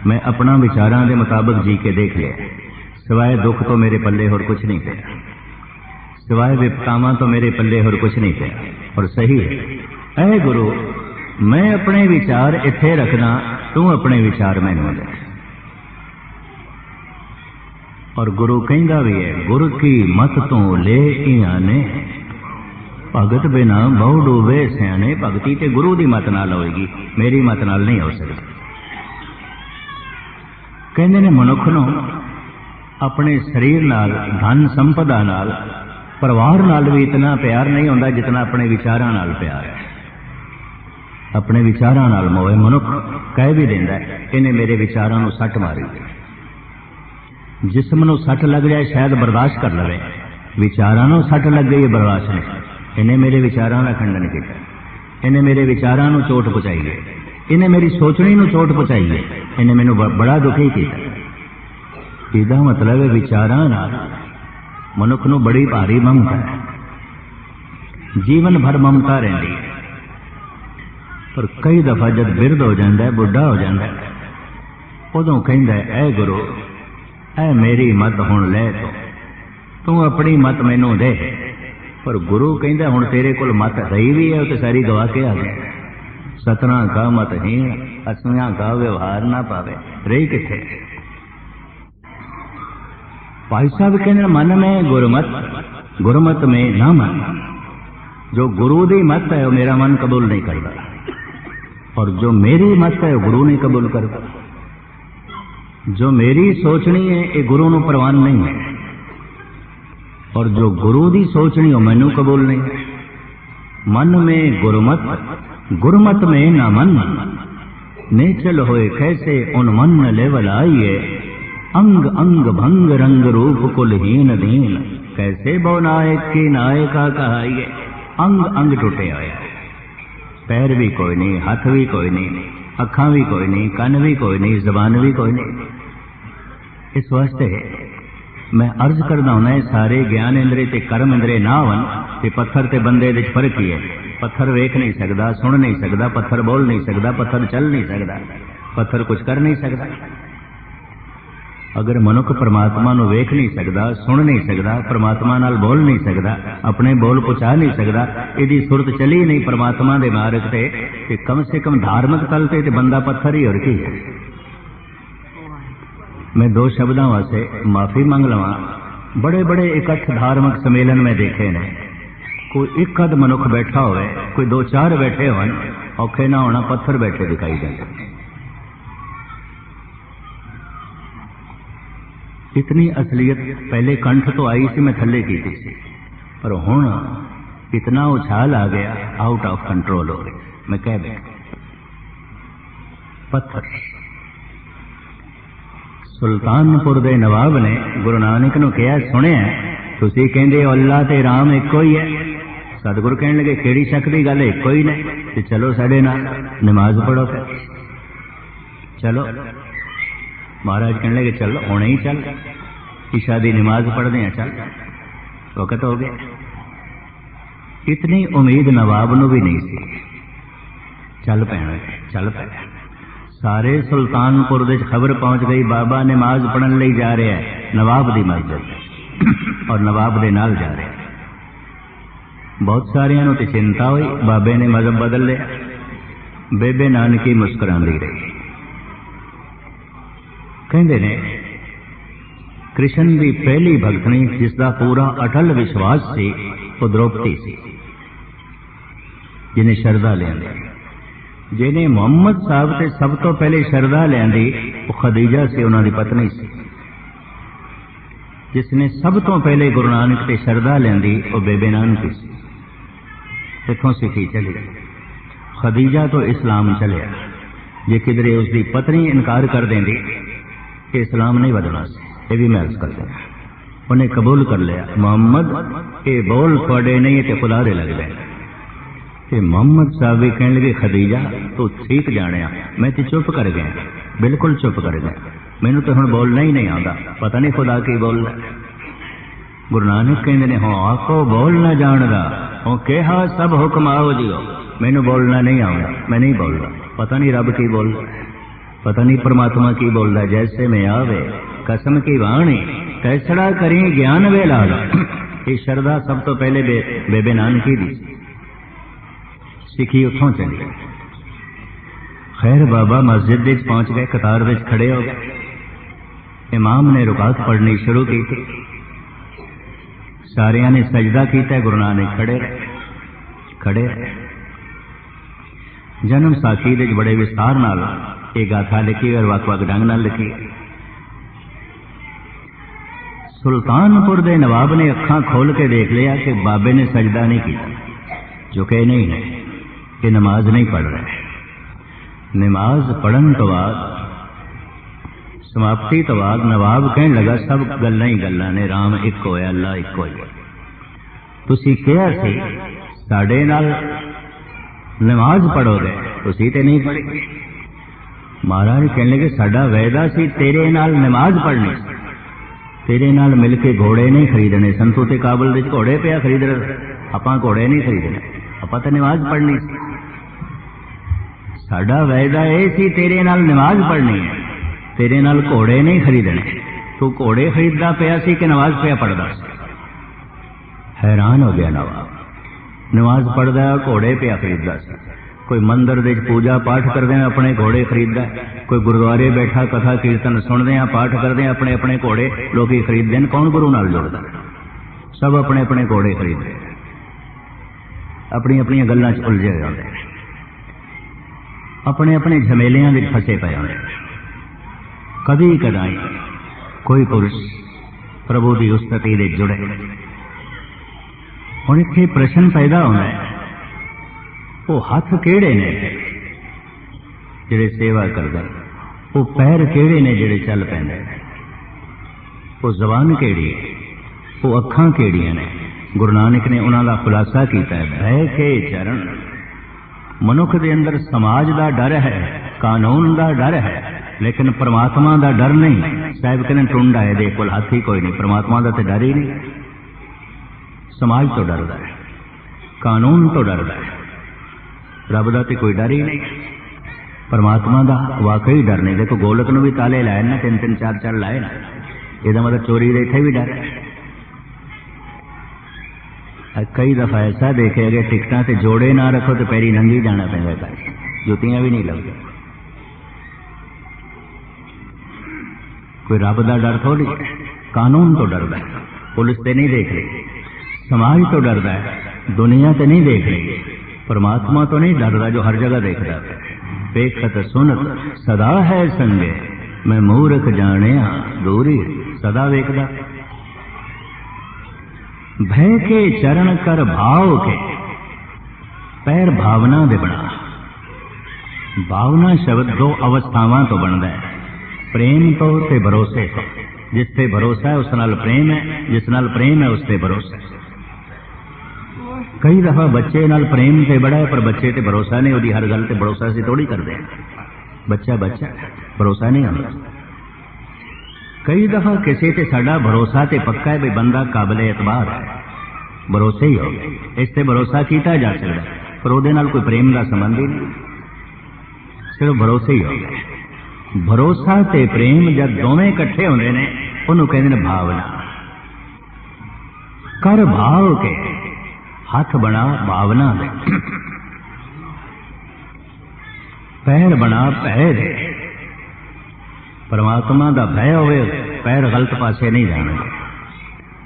मैं अपना विचारां दे मुताबिक जी के देख लिया, सिवाय दुख तो मेरे पल्ले होर कुछ नहीं पिया, सिवाय विपतावां तो मेरे पल्ले होर कुछ नहीं पिया। और सही है ऐ गुरु मैं अपने विचार इत्थे रखना, तू अपने विचार मैनूं दे। और गुरु कहंदा भी है गुर की मत तो ले इयाने, भगत बिना बहु डूबे सियाने। भगती ते गुरु की मत नाल होएगी, मेरी मत नाल नहीं हो सकती। कहते ने मनुख नूं अपने शरीर नाल, धन संपदा नाल, परिवार नाल भी इतना प्यार नहीं होंदा जितना अपने विचारां नाल प्यार है। अपने विचारां नाल मोह मनुख कह भी देंदा है इन्हें मेरे विचारां नूं सट मारी। जिस्म नूं सट लग जाए शायद बर्दाश्त कर लवे, विचारां नूं सट लग गई बर्दाश्त नहीं। इन्हें मेरे विचारां का खंडन किया, इन्हें मेरे विचारां नूं चोट पहुंचाई है, इन्हें मेरी सोचनी नूं चोट पहुंचाई है, इन्हें मैनूं बड़ा दुखी किया। इसदा मतलब है विचारां नाल मनुख नूं बड़ी भारी ममता है, जीवन भर ममता रहिंदी है। पर कई दफा जब बिरध हो जाता है, बुढ़ा हो जाता है, उदों कहंदा है ऐ गुरु ऐ मेरी मत हुण ले, तू अपनी मत मैनूं दे। पर गुरु कहंदा हुण तेरे कोल मत रही भी है, तो सारी गवा के आ गया। सतना का मत ही असुया का व्यवहार ना पावे, रही किथे। भाई साहब कहने मन में गुरमत, गुरमत में ना मन। जो गुरु दी मत है वो मेरा मन कबूल नहीं करता, और जो मेरी मत है वो गुरु नहीं कबूल करता। जो मेरी सोचनी है ये गुरु नूं प्रवान नहीं है, और जो गुरु दी सोचनी हो मैनू कबूल नहीं है। मन में गुरमत, गुरमत में ना मन। नेचल होए कैसे उन मन लेवल आइए, अंग अंग भंग रंग रूप कुलहीन दीन। कैसे बो नायक की नायका कहाइए, अंग अंग टूटे आए। पैर भी कोई नहीं, हाथ भी कोई नहीं, अखा भी कोई नहीं, कन भी कोई नहीं, जबान भी कोई नहीं। इस वास्ते मैं अर्ज करना होना है, सारे ज्ञान इंद्रे ते कर्म इंद्रे ना होवन ते पत्थर ते बंदे दे फर्क ही है। पत्थर वेख नहीं सकता, सुन नहीं सकता, पत्थर बोल नहीं सकता, पत्थर चल नहीं सकता, पत्थर कुछ कर नहीं सकता। अगर मनुख परमात्मा नूं वेख नहीं सकता, सुन नहीं सकता, परमात्मा नाल बोल नहीं सकता, अपने बोल पहुंचा नहीं सकता, इहदी सुरत चली नहीं परमात्मा दे मार्ग ते कम से कम धार्मिक तल ते बंदा पत्थर ही और की है। मैं दो शब्दों वास्ते माफी मंग लवां। बड़े बड़े इकट्ठ धार्मिक सम्मेलन में देखे ने, कोई एक अध मनुख बैठा होवे, कोई दो चार बैठे होन, औखे ना होना पत्थर बैठे दिखाई देते। इतनी असलियत पहले कंठ तो आई सी, मैं थल्ले की थी, पर हुण इतना उछाल आ गया, आउट ऑफ कंट्रोल हो गई। मैं कह बैठा पत्थर। सुल्तानपुर दे नवाब ने गुरु नानक नूं कहा, सुनिया तुसीं कहंदे हो अल्लाह ते राम इक्को ही है। सतगुरु कहने लगे केड़ी शक दी गल, इक्को ही ने, ते चलो साडे नाल नमाज पढ़ो। फिर चलो। महाराज कहने लगे चलो हुणे ही चल, ईशा दी नमाज पढ़दे हैं, चल वक्त हो गया। इतनी उम्मीद नवाब नूं भी नहीं सी। चल पैणा, चल पैणा। सारे सुल्तानपुर दे खबर पहुंच गई, बाबा नमाज पढ़न लई जा रहा है नवाब दी मस्जिद, और नवाब दे नाल जा रहा है। बहुत सारियां नूं ते चिंता हुई, बाबे ने मजहब बदल लिया। बेबे नानकी मुस्कुरांदी रही। कहंदे ने कृष्ण दी पहली भगतनी जिसका पूरा अटल विश्वास सी वो द्रौपदी सी, जिन्हें शरदा लियांदी। जिन्हें मुहम्मद साहब से सब तो पहले शरदा लियांदी वो खदीजा से उन्हां दी पत्नी सी। जिसने सब तो पहले गुरु नानक से शरदा लियांदी वो बेबे नानकी सी। इत्थों सिखी चली, खदीजा तो इस्लाम चलिया। जे किधरे उसकी पत्नी इनकार कर देंदी कि इस्लाम नहीं बदलना सी, ये भी मैं अर्ज कर देना। उन्हें कबूल कर लिया, मोहम्मद ये बोल थोड़े नहीं तो खुदा दे लग गए। कि मोहम्मद साहब भी कहने लगे खदीजा तू ठीक जाने, मैं तो चुप कर गया, बिल्कुल चुप कर गया, मैनू तो हुण बोलना ही नहीं आता, पता नहीं खुदा की बोलना। गुरु नानक कहते ने हो आखो बोल न जानदा, हो कहा सब हुक्म आओ जियो, मैनू बोलना नहीं आऊंगा, मैं नहीं बोलता। पता नहीं रब की बोलदा, पता नहीं परमात्मा की बोलदा। जैसे में आवे कसम की वाणी, कैसड़ा करी ज्ञान वे लाल। ये शरदा सब तो पहले बेबे नानकी दी सिखी, उतों चली। खैर बाबा मस्जिद विच पहुंच गए, कतार विच खड़े हो गए। इमाम ने रुकात पढ़नी शुरू की थी, सारिया ने सजदा किया, गुरु नानक खड़े रहे। जन्म साखी दे बड़े विस्तार नाल ये गाथा लिखी और वक-वक ढंग नाल लिखी। सुल्तानपुर दे नवाब ने अखां खोल के देख लिया कि बाबे ने सजदा नहीं किया, जो कहे नहीं है कि नमाज नहीं पढ़ रहे। नमाज पढ़न तो बाद समाप्ति तो बाद नवाब कहने लगा सब गल्लां ही गल्लां ने, राम एक होया, अल्लाह एक होया। तुसी कहा सी साडे नाल नमाज पढ़ोगे, तुसी ते नहीं पढ़ी। महाराज कहने लगे साडा वायदा सी तेरे नाल नमाज पढ़नी, तेरे नाल मिल के घोड़े नहीं खरीदने सन। तू ते काबल विच घोड़े पिया खरीद रहे, आपां घोड़े नहीं खरीदने, आपां ते नमाज पढ़नी सी। साडा वायदा ये सी तेरे नाल नमाज पढ़नी है, तेरे नाल घोड़े नहीं खरीदने। तू घोड़े खरीददा पिया सी कि नमाज पिया पढ़दा सी? हैरान हो गया नवाब। नमाज पढ़दा घोड़े पिया खरीददा सी। कोई मंदिर दे पूजा पाठ करदे अपने घोड़े खरीददा, कोई गुरुद्वारे बैठा कथा कीर्तन सुनदे पाठ करदे अपने अपने घोड़े लोग खरीददे। कौन गुरु नाल जुड़दा? सब अपने अपने घोड़े खरीदते, अपनी अपनी गल्लां च उलझे हुए होंदे, अपने अपने झमेलियां विच फसे पे होंदे। कभी कदाई कोई पुरुष प्रभु की उस्तति दे जुड़े। हुण इत्थे प्रश्न पैदा होना है, वो हाथ केड़े ने जिहड़े सेवा करदे, वो पैर केड़े ने जिहड़े चल पैंदे, वो जबान केड़ी है, वो अखां केड़ियां ने। गुरु नानक ने उन्हां दा खुलासा कीता है, भय के चरण। मनुख दे अंदर समाज दा डर है, कानून दा डर है, लेकिन परमात्मा दा डर नहीं। साहिब कहने टुंडा है दे कोल हाथी कोई नहीं, परमात्मा दा ते डर ही नहीं। समाज तो डरदा है, कानून तो डरदा है, रब दा ते कोई डर ही नहीं। परमात्मा दा वाकई डर नहीं। देखो गोलक नूं भी ताले लाए ना, 3-3 4-4 लाए ना, ਇਹਦਾ मतलब चोरी का इत्थे भी डर है। कई दफा ऐसा देखे अगर टिकटा से जोड़े ना रखो तो पैरी नंगी जाना पैंदा, जुतियां भी नहीं लगती। कोई रब का डर थोड़ी, कानून तो डरदा है, पुलिस से नहीं देख रही, समाज तो डरदा है, दुनिया तो नहीं देख रही, परमात्मा तो नहीं डरदा जो हर जगह देखता है। देखत सुनत सदा है संगे, मैं मूर्ख जानिया दूरी, सदा वेखदा। भय के चरण कर भाव के, पैर भावना दे बना। भावना शब्द दो अवस्थावां तो बनता है, प्रेम तो ते भरोसे तो। जिससे भरोसा है उस नाल प्रेम है, जिस नाल प्रेम है उससे भरोसा है। कई दफा बच्चे नाल प्रेम ते बड़ा है, पर बच्चे ते भरोसा नहीं, उसकी हर गल ते भरोसा से थोड़ी करते हैं। बच्चा बच्चा भरोसा नहीं होता। कई दफा किसी ते साडा भरोसा ते पक्का है भी बंदा काबिल एतबार है, भरोसे ही हो गए, इससे भरोसा किया जा सकता है, पर उहदे नाल कोई प्रेम का संबंध ही नहीं, सिर्फ भरोसे ही हो गए। भरोसा ते प्रेम जब दोवें इकट्ठे होंदे ने उहनूं कहंदे ने भावना। कर भाव के, हाथ बना भावना दे, पैर बना भय दे। परमात्मा का भय होवे, पैर गलत पासे नहीं जाणगे।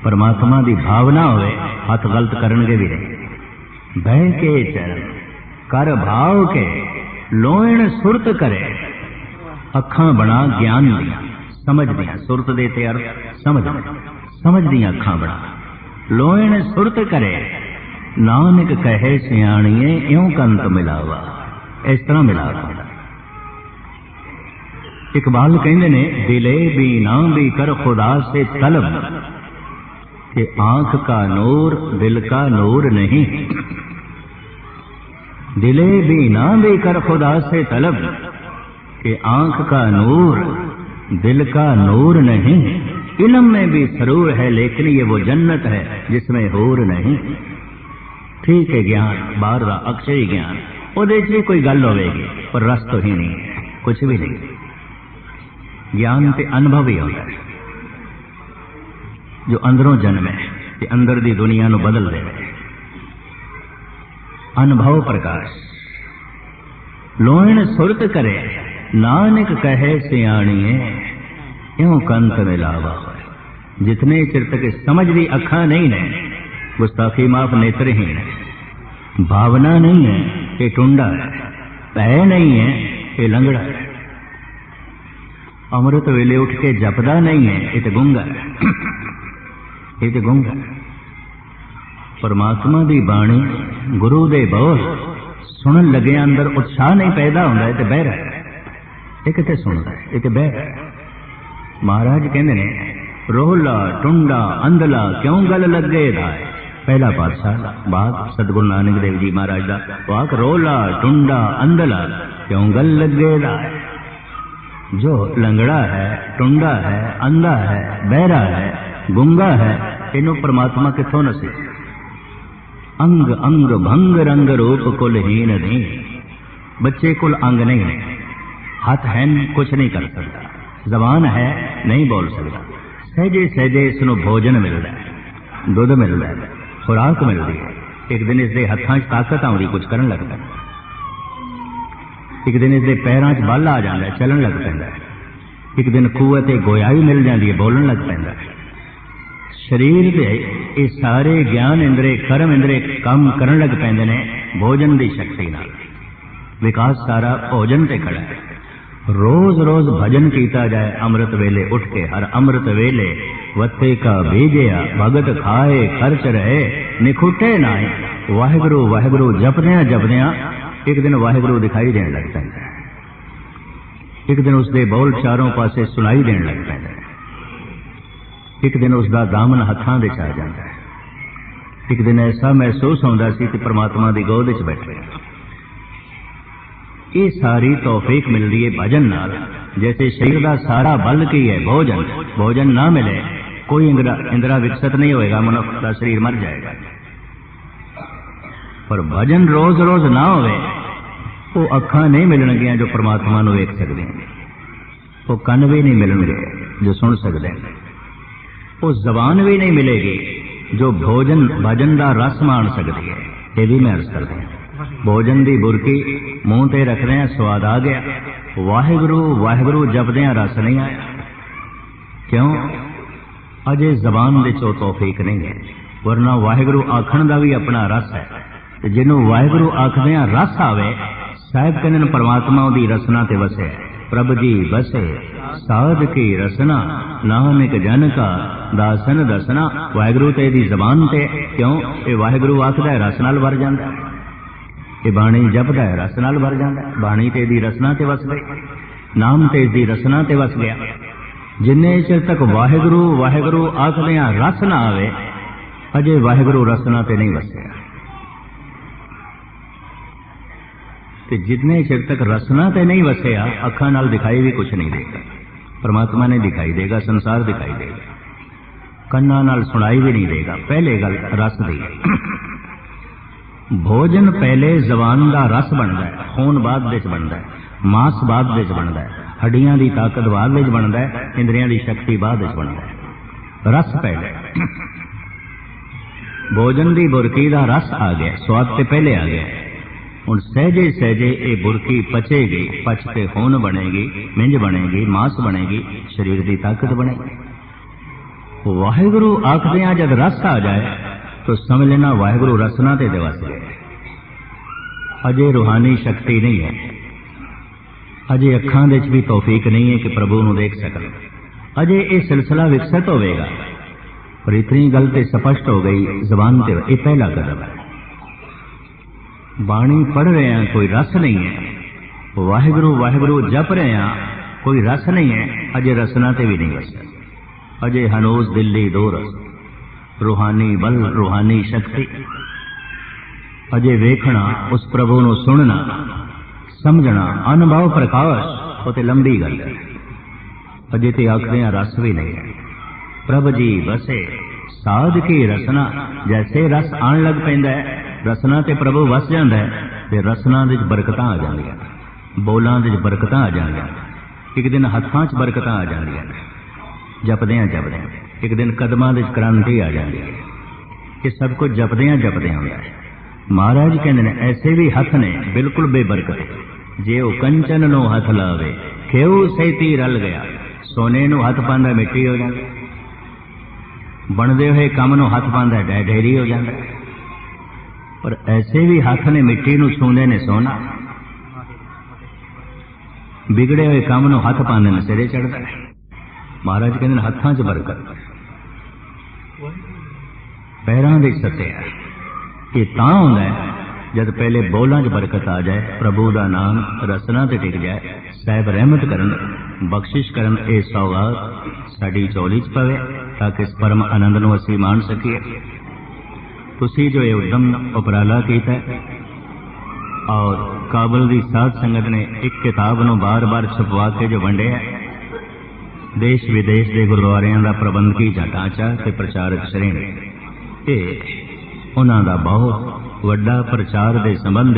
परमात्मा की भावना होवे, हाथ गलत करनगे भी नहीं। भय के चरण कर भाव के, लोयण सुरत करे, अखां बना ज्ञान दियां समझ दियां। सुरत दे ते अर्थ समझ दियां अखां बना। लोयण सुरत करे, नानक कहे सियाणिए इउं कंत मिलावा। इस तरह मिलावा। इकबाल कहते ने, दिले भी ना भी कर खुदा से तलब, कि आंख का नूर दिल का नूर नहीं। दिले भी ना भी कर खुदा से तलब, कि आंख का नूर दिल का नूर नहीं। इल्म में भी सरूर है, लेकिन ये वो जन्नत है जिसमें हूर नहीं। ठीक है, ज्ञान बाहर का अक्षय ज्ञान, ਉਹਦੇ ਚ भी कोई गल होगी, पर रस तो ही नहीं है, कुछ भी नहीं। ज्ञान ते अनुभव ही होता है जो अंदरों जन्म है, ते अंदर दी दुनिया नूं बदल दे। अनुभव प्रकाश। लोयण सुरत करे, नानक कहे सियाणिए इउं कंत मिलावा। जितने चिर तक समझ दी अखां नहीं ने, गुस्ताखी माफ नेत्रहीन है, भावना नहीं है ये टुंडा है, भय नहीं है ये लंगड़ा है, अमृत वेले उठ के जपदा नहीं है ये तो गुंगा है, ये तो गुंगा। परमात्मा दी बाणी गुरु दे बोल सुनन लगे अंदर उत्साह नहीं पैदा होता, ये तो बहर है, ये कितने सुनता है, ये तो बहर है। महाराज कहते ने, रोला टुंडा अंधला क्यों गल लगे धाए। पहला पातशाह बात सतगुरु नानक देव जी महाराज का वाक, रोला टुंडा अंधला क्यों गल लगे धाए। जो लंगड़ा है, टुंडा है, अंधा है, बहरा है, गुंगा है, इन्हों परमात्मा किथों नसी। अंग अंग भंग रंग रूप कुलहीन नहीं। बच्चे कुल अंग नहीं है, हाथ है कुछ नहीं कर सकता, जबान है नहीं बोल सकता, सहजे सहजे इसनों भोजन मिलता है, दुध मिलता है, खुराक मिलती है। एक दिन इसके हथां च ताकत आउंदी, कुछ करन लगता है। एक दिन इसके पैरां च बल आ जाता है, चलन लग पैंदा है। एक दिन कुवत गोयाई मिल जाती है, बोलन लग पैंदा है। शरीर दे ये सारे ज्ञान इंद्रे कर्म इंद्रे काम करन लग पैंदे ने भोजन की शक्ति नाल। विकास सारा भोजन ते खड़ा है। रोज रोज भजन कीता जाए अमृत वेले उठ के, हर अमृत वेले वत्ते का भेजिया भगत खाए खर्च रहे निखुटे नाए। वाहिगुरु वाहिगुरु जपदियां जपदियां एक दिन वाहिगुरु दिखाई देने लग पैंदा है। एक दिन उसके बोल चारों पासे सुनाई देने लग पैंदा है। एक दिन उसका दामन हत्थां दे आ जाता है। एक दिन ऐसा महसूस होंदा सी कि परमात्मा की गोद च बैठे। ये सारी तौफीक मिल रही है भजन नाल। जैसे शरीर का सारा बल की है भोजन, भोजन ना मिले कोई इंद्रा विकसित नहीं होएगा, मनुष्य का शरीर मर जाएगा। पर भजन रोज रोज ना होवे, वो अखां नहीं मिलणगियां जो परमात्मा नूं वेख सकदे हैं, वो कन भी नहीं मिलणगे जो सुन सकते हैं, वो जबान भी नहीं मिलेगी जो भोजन भजन का रस मान सकती है। ये भी मैं अर्ज करता हूं। भोजन की बुरकी मूँह ते रखदे हैं, स्वाद आ गया, वाहिगुरु वाहिगुरु जपदियां रस नहीं आया। क्यों? अजे जबान दे चो तौफीक नहीं है। वरना वाहिगुरु आखण का भी अपना रस है। जिन्हों वाहिगुरु आखदियां रस आवे, साहिब कहने परमात्मा दी रसना ते वसे। प्रभ जी बसे साध की रसना, नानक जन का दासन दसना। वाहिगुरु ते दी जबान ते क्यों? ये वाहिगुरु आखदा है, रस नाल भर जांदा है। ये बाणी जपदा है, रस नाल भर जांदा है। बाणी ते दी रसना ते वस गई, नाम ते दी रसना ते वस गया। जिन्ने चिर तक वाहिगुरु वाहिगुरु आखदियां रस ना आवे, अजे वाहिगुरु रसना ते नहीं वसया। ते जितने चिर तक रसना ते नहीं वसया, अखां नाल दिखाई भी कुछ नहीं देगा। परमात्मा ने दिखाई देगा, संसार दिखाई देगा, कन्ना नाल सुनाई भी नहीं देगा। पहले गल रस दी। भोजन पहले जबान का रस बनता है, खून बाद विच बनता है, मांस बाद विच बनता है, हड्डियां की ताकत बाद विच बनता है, इंद्रियां की शक्ति बाद विच बनता है। रस पहले। भोजन की बुरकी का रस आ गया, स्वाद से पहले आ गया। हुण सहजे सहजे ये बुरकी पचेगी, पच के खून बनेगी, मिंज बनेगी, मांस बनेगी, शरीर की ताकत बनेगी। वाहिगुरु आखदियां जब रस आ जाए तो समझ लेना वाहिगुरु रसना ते दिवस गए। अजे रूहानी शक्ति नहीं है, अजे अखां दे भी तौफीक नहीं है कि प्रभु नूं देख सकन। अजे ये सिलसिला विकसित होवेगा। पर इतनी गल ते स्पष्ट हो गई जबान ते, ये पहला कदम है। बाणी पढ़ रहे हैं, कोई रस नहीं है। वाहिगुरु वाहिगुरु जप रहे हैं, कोई रस नहीं है, अजे रसना ते भी नहीं वसया। अजे हनूस दिल्ली दो रस, रूहानी बल रूहानी शक्ति। अजे वेखना उस प्रभु नूं सुनना समझना अनुभव प्रकाश, वो ते लंबी गल है। अजे ते आखदियां रस भी नहीं है। प्रभ जी बसे साध की रसना। जैसे रस आन लग पैंदा है, रसना ते प्रभु वस जांदा है, ते रसना दे बरकतां आ जांदियां, बोलां दे बरकतां आ जांदियां। एक दिन हत्थां च बरकतां आ जांदियां, जपदियां जपदियां। एक दिन कदमां दे क्रांति आ जाती है। ये सब कुछ जपदियां जपदियां होंदा है। महाराज कहते हैं ऐसे भी हथ ने बिल्कुल बेबरकत, जे वो कंचन नो हथ लावे खेऊ सैती रल गया। सोने नो हथ पांदा मिट्टी हो जाता, बनदे हुए काम नो हथ पांदा ढेरी हो जाता। पर ऐसे भी हथ ने मिट्टी नूं छूंदे ने सोना, बिगड़े हुए काम नो हथ पांदे ने सिरे चढ़ता है। महाराज कहते हत्थां च बरकत, पैरां दे सत्या। ये तां होंदा है जब पहले बोलां च बरकत आ जाए, प्रभु का नाम रसना ते टिक जाए, साहिब रहमत करन, बख्शिश करन। ये सौगात साडी झोली च पवे ताकि इस परम आनंद नूं असीं मान सकीए। तुसीं जो ये उद्यम उपराला कीता और काबल की साध संगत ने एक किताब नूं बार-बार छपवा के जो वंडिया, देश विदेश के गुरुद्वारियां दा प्रबंधकी ढांचा ते प्रचारक श्रेणी, ये उन्हां दा बहुत वड्डा प्रचार के संबंध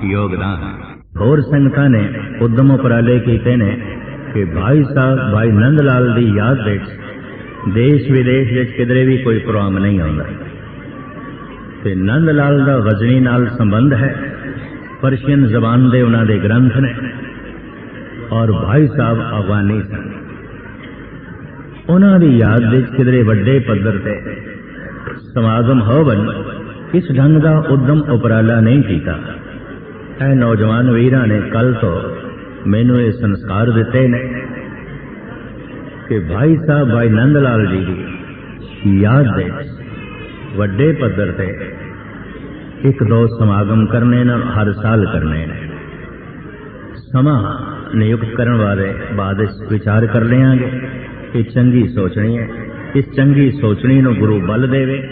योगदान है। होर संगतां ने उद्यम उपराले कीते ने कि भाई साहब भाई नंद लाल की याद विच देश विदेश विच किधरे भी कोई प्रोग्राम नहीं आउंदा ते नंद लाल का गजनी नाल संबंध है। पर्शियन जबान दे उन्हां दे ग्रंथ ने और भाई साहब अफगानी सन। ਉਹਨਾਂ ਦੀ ਯਾਦ ਵਿੱਚ ਕਿਧਰੇ ਵੱਡੇ ਪੱਧਰ ਤੇ ਸਮਾਗਮ ਹੋਵਨ ਇਸ ਢੰਗ ਦਾ ਉਦਮ ਉਪਰਾਲਾ ਨਹੀਂ ਕੀਤਾ। ਇਹ ਨੌਜਵਾਨ ਵੀਰਾਂ ਨੇ ਕੱਲ ਤੋਂ ਮੈਨੂੰ ਇਹ ਸੰਸਕਾਰ ਦਿੱਤੇ ਨੇ ਕਿ ਭਾਈ ਸਾਹਿਬ ਭਾਈ ਨੰਦ ਲਾਲ ਜੀ ਦੀ ਯਾਦ ਦੇ ਵੱਡੇ ਪੱਧਰ ਤੇ ਇੱਕ ਦੋ ਸਮਾਗਮ ਕਰਨੇ ਨੇ, ਹਰ ਸਾਲ ਕਰਨੇ ਨੇ। ਸਮਾਂ ਨਿਯੁਕਤ ਕਰਨ ਬਾਰੇ ਬਾਅਦ ਵਿੱਚ ਵਿਚਾਰ ਕਰ ਲਿਆਂਗੇ। ਇਹ ਚੰਗੀ ਸੋਚਣੀ ਹੈ। ਇਸ ਚੰਗੀ ਸੋਚਣੀ ਨੂੰ ਗੁਰੂ ਬਲ ਦੇਵੇ,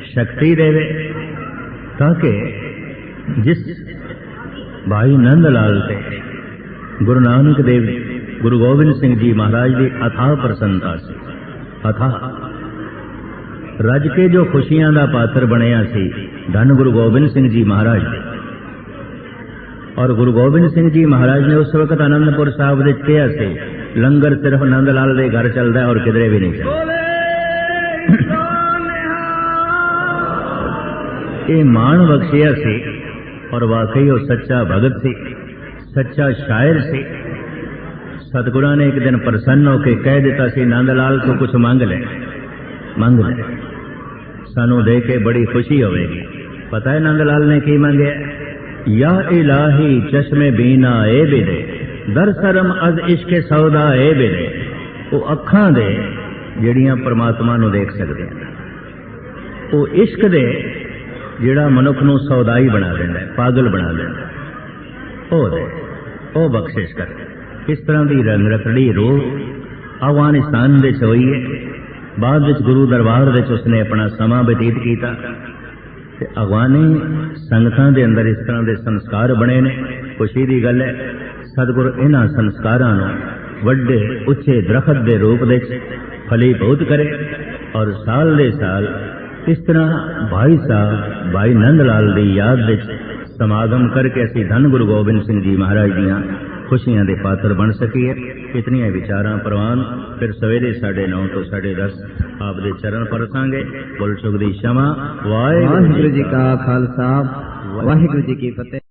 ਸ਼ਕਤੀ ਦੇਵੇ, ਤਾਂ ਕਿ ਜਿਸ ਭਾਈ ਨੰਦ ਲਾਲ ਤੇ ਗੁਰੂ ਨਾਨਕ ਦੇਵ ਗੁਰੂ ਗੋਬਿੰਦ ਸਿੰਘ ਜੀ ਮਹਾਰਾਜ ਦੀ ਅਥਾਹ ਪ੍ਰਸੰਨਤਾ ਸੀ, ਅਥਾਹ ਰੱਜ ਕੇ ਜੋ ਖੁਸ਼ੀਆਂ ਦਾ ਪਾਤਰ ਬਣਿਆ ਸੀ ਧੰਨ ਗੁਰੂ ਗੋਬਿੰਦ ਸਿੰਘ ਜੀ ਮਹਾਰਾਜ। ਔਰ ਗੁਰੂ ਗੋਬਿੰਦ ਸਿੰਘ ਜੀ ਮਹਾਰਾਜ ਨੇ ਉਸ ਵਕਤ ਆਨੰਦਪੁਰ ਸਾਹਿਬ ਦੇ ਕਿਹਾ ਸੀ, ਲੰਗਰ ਸਿਰਫ ਨੰਦ ਲਾਲ ਦੇ ਘਰ ਚੱਲਦਾ ਔਰ ਕਿਧਰੇ ਵੀ ਨਹੀਂ ਚੱਲਦਾ। ਇਹ ਮਾਣ ਬਖਸ਼ਿਆ ਸੀ ਔਰ ਵਾਕਈ ਉਹ ਸੱਚਾ ਭਗਤ ਸੀ, ਸੱਚਾ ਸ਼ਾਇਰ ਸੀ। ਸਤਿਗੁਰਾਂ ਨੇ ਇੱਕ ਦਿਨ ਪ੍ਰਸੰਨ ਹੋ ਕੇ ਕਹਿ ਦਿੱਤਾ ਸੀ, ਨੰਦ ਲਾਲ ਤੋਂ ਕੁਝ ਮੰਗ ਲੈ, ਮੰਗ ਲੈ, ਸਾਨੂੰ ਦੇ ਕੇ ਬੜੀ ਖੁਸ਼ੀ ਹੋਵੇਗੀ। ਪਤਾ ਹੈ ਨੰਦ ਲਾਲ ਨੇ ਕੀ ਮੰਗਿਆ? ਯਾ ਇਲਾਹੀ ਚਸ਼ਮੇ ਬੀਨਾ ਏ ਬਿਦੇ ਦਰ ਸ਼ਰਮ ਅਜ਼ ਇਸ਼ਕੇ ਸੌਦਾ ਏ ਬਿਦੇ। ਉਹ ਅੱਖਾਂ ਦੇ ਜਿਹੜੀਆਂ ਪਰਮਾਤਮਾ ਨੂੰ ਦੇਖ ਸਕਦੇ ਹਨ, ਉਹ ਇਸ਼ਕ ਦੇ ਜਿਹੜਾ ਮਨੁੱਖ ਨੂੰ ਸੌਦਾਈ ਬਣਾ ਦਿੰਦਾ, ਪਾਗਲ ਬਣਾ ਦਿੰਦਾ, ਉਹ ਦੇ, ਉਹ ਬਖਸ਼ਿਸ਼ ਕਰ। ਇਸ ਤਰ੍ਹਾਂ ਦੀ ਰੰਗ ਰਖੜੀ ਰੂਹ ਅਫਗਾਨਿਸਤਾਨ ਵਿੱਚ ਹੋਈ ਹੈ। ਬਾਅਦ ਵਿੱਚ ਗੁਰੂ ਦਰਬਾਰ ਵਿੱਚ ਉਸਨੇ ਆਪਣਾ ਸਮਾਂ ਬਤੀਤ ਕੀਤਾ ਤੇ ਅਫਗਾਨੀ ਸੰਗਤਾਂ ਦੇ ਅੰਦਰ ਇਸ ਤਰ੍ਹਾਂ ਦੇ ਸੰਸਕਾਰ ਬਣੇ ਨੇ। ਖੁਸ਼ੀ ਦੀ ਗੱਲ ਹੈ, ਸਤਿਗੁਰ ਇਹਨਾਂ ਸੰਸਕਾਰਾਂ ਨੂੰ ਵੱਡੇ ਉੱਚੇ ਦਰਖਤ ਦੇ ਰੂਪ ਵਿੱਚ ਫਲੀਭੂਤ ਕਰੇ ਔਰ ਸਾਲ ਦੇ ਸਾਲ ਇਸ ਤਰ੍ਹਾਂ ਭਾਈ ਸਾਹਿਬ ਭਾਈ ਨੰਦ ਲਾਲ ਦੀ ਯਾਦ ਵਿੱਚ ਸਮਾਗਮ ਕਰਕੇ ਅਸੀਂ ਧੰਨ ਗੁਰੂ ਗੋਬਿੰਦ ਸਿੰਘ ਜੀ ਮਹਾਰਾਜ ਦੀਆਂ ਖੁਸ਼ੀਆਂ ਦੇ ਪਾਤਰ ਬਣ ਸਕੀਏ। ਇਤਨੀਆਂ ਵਿਚਾਰਾਂ ਪ੍ਰਵਾਨ। ਫਿਰ ਸਵੇਰੇ 9:30 ਤੋਂ 10:30 ਆਪ ਦੇ ਚਰਨ ਪਰਸਾਂਗੇ। ਬੋਲ ਚੁੱਕ ਦੀ ਸ਼ਮਾ। ਵਾਹਿਗੁਰੂ ਜੀ ਕਾ ਖਾਲਸਾ, ਵਾਹਿਗੁਰੂ ਜੀ ਕੀ ਫਤਿਹ।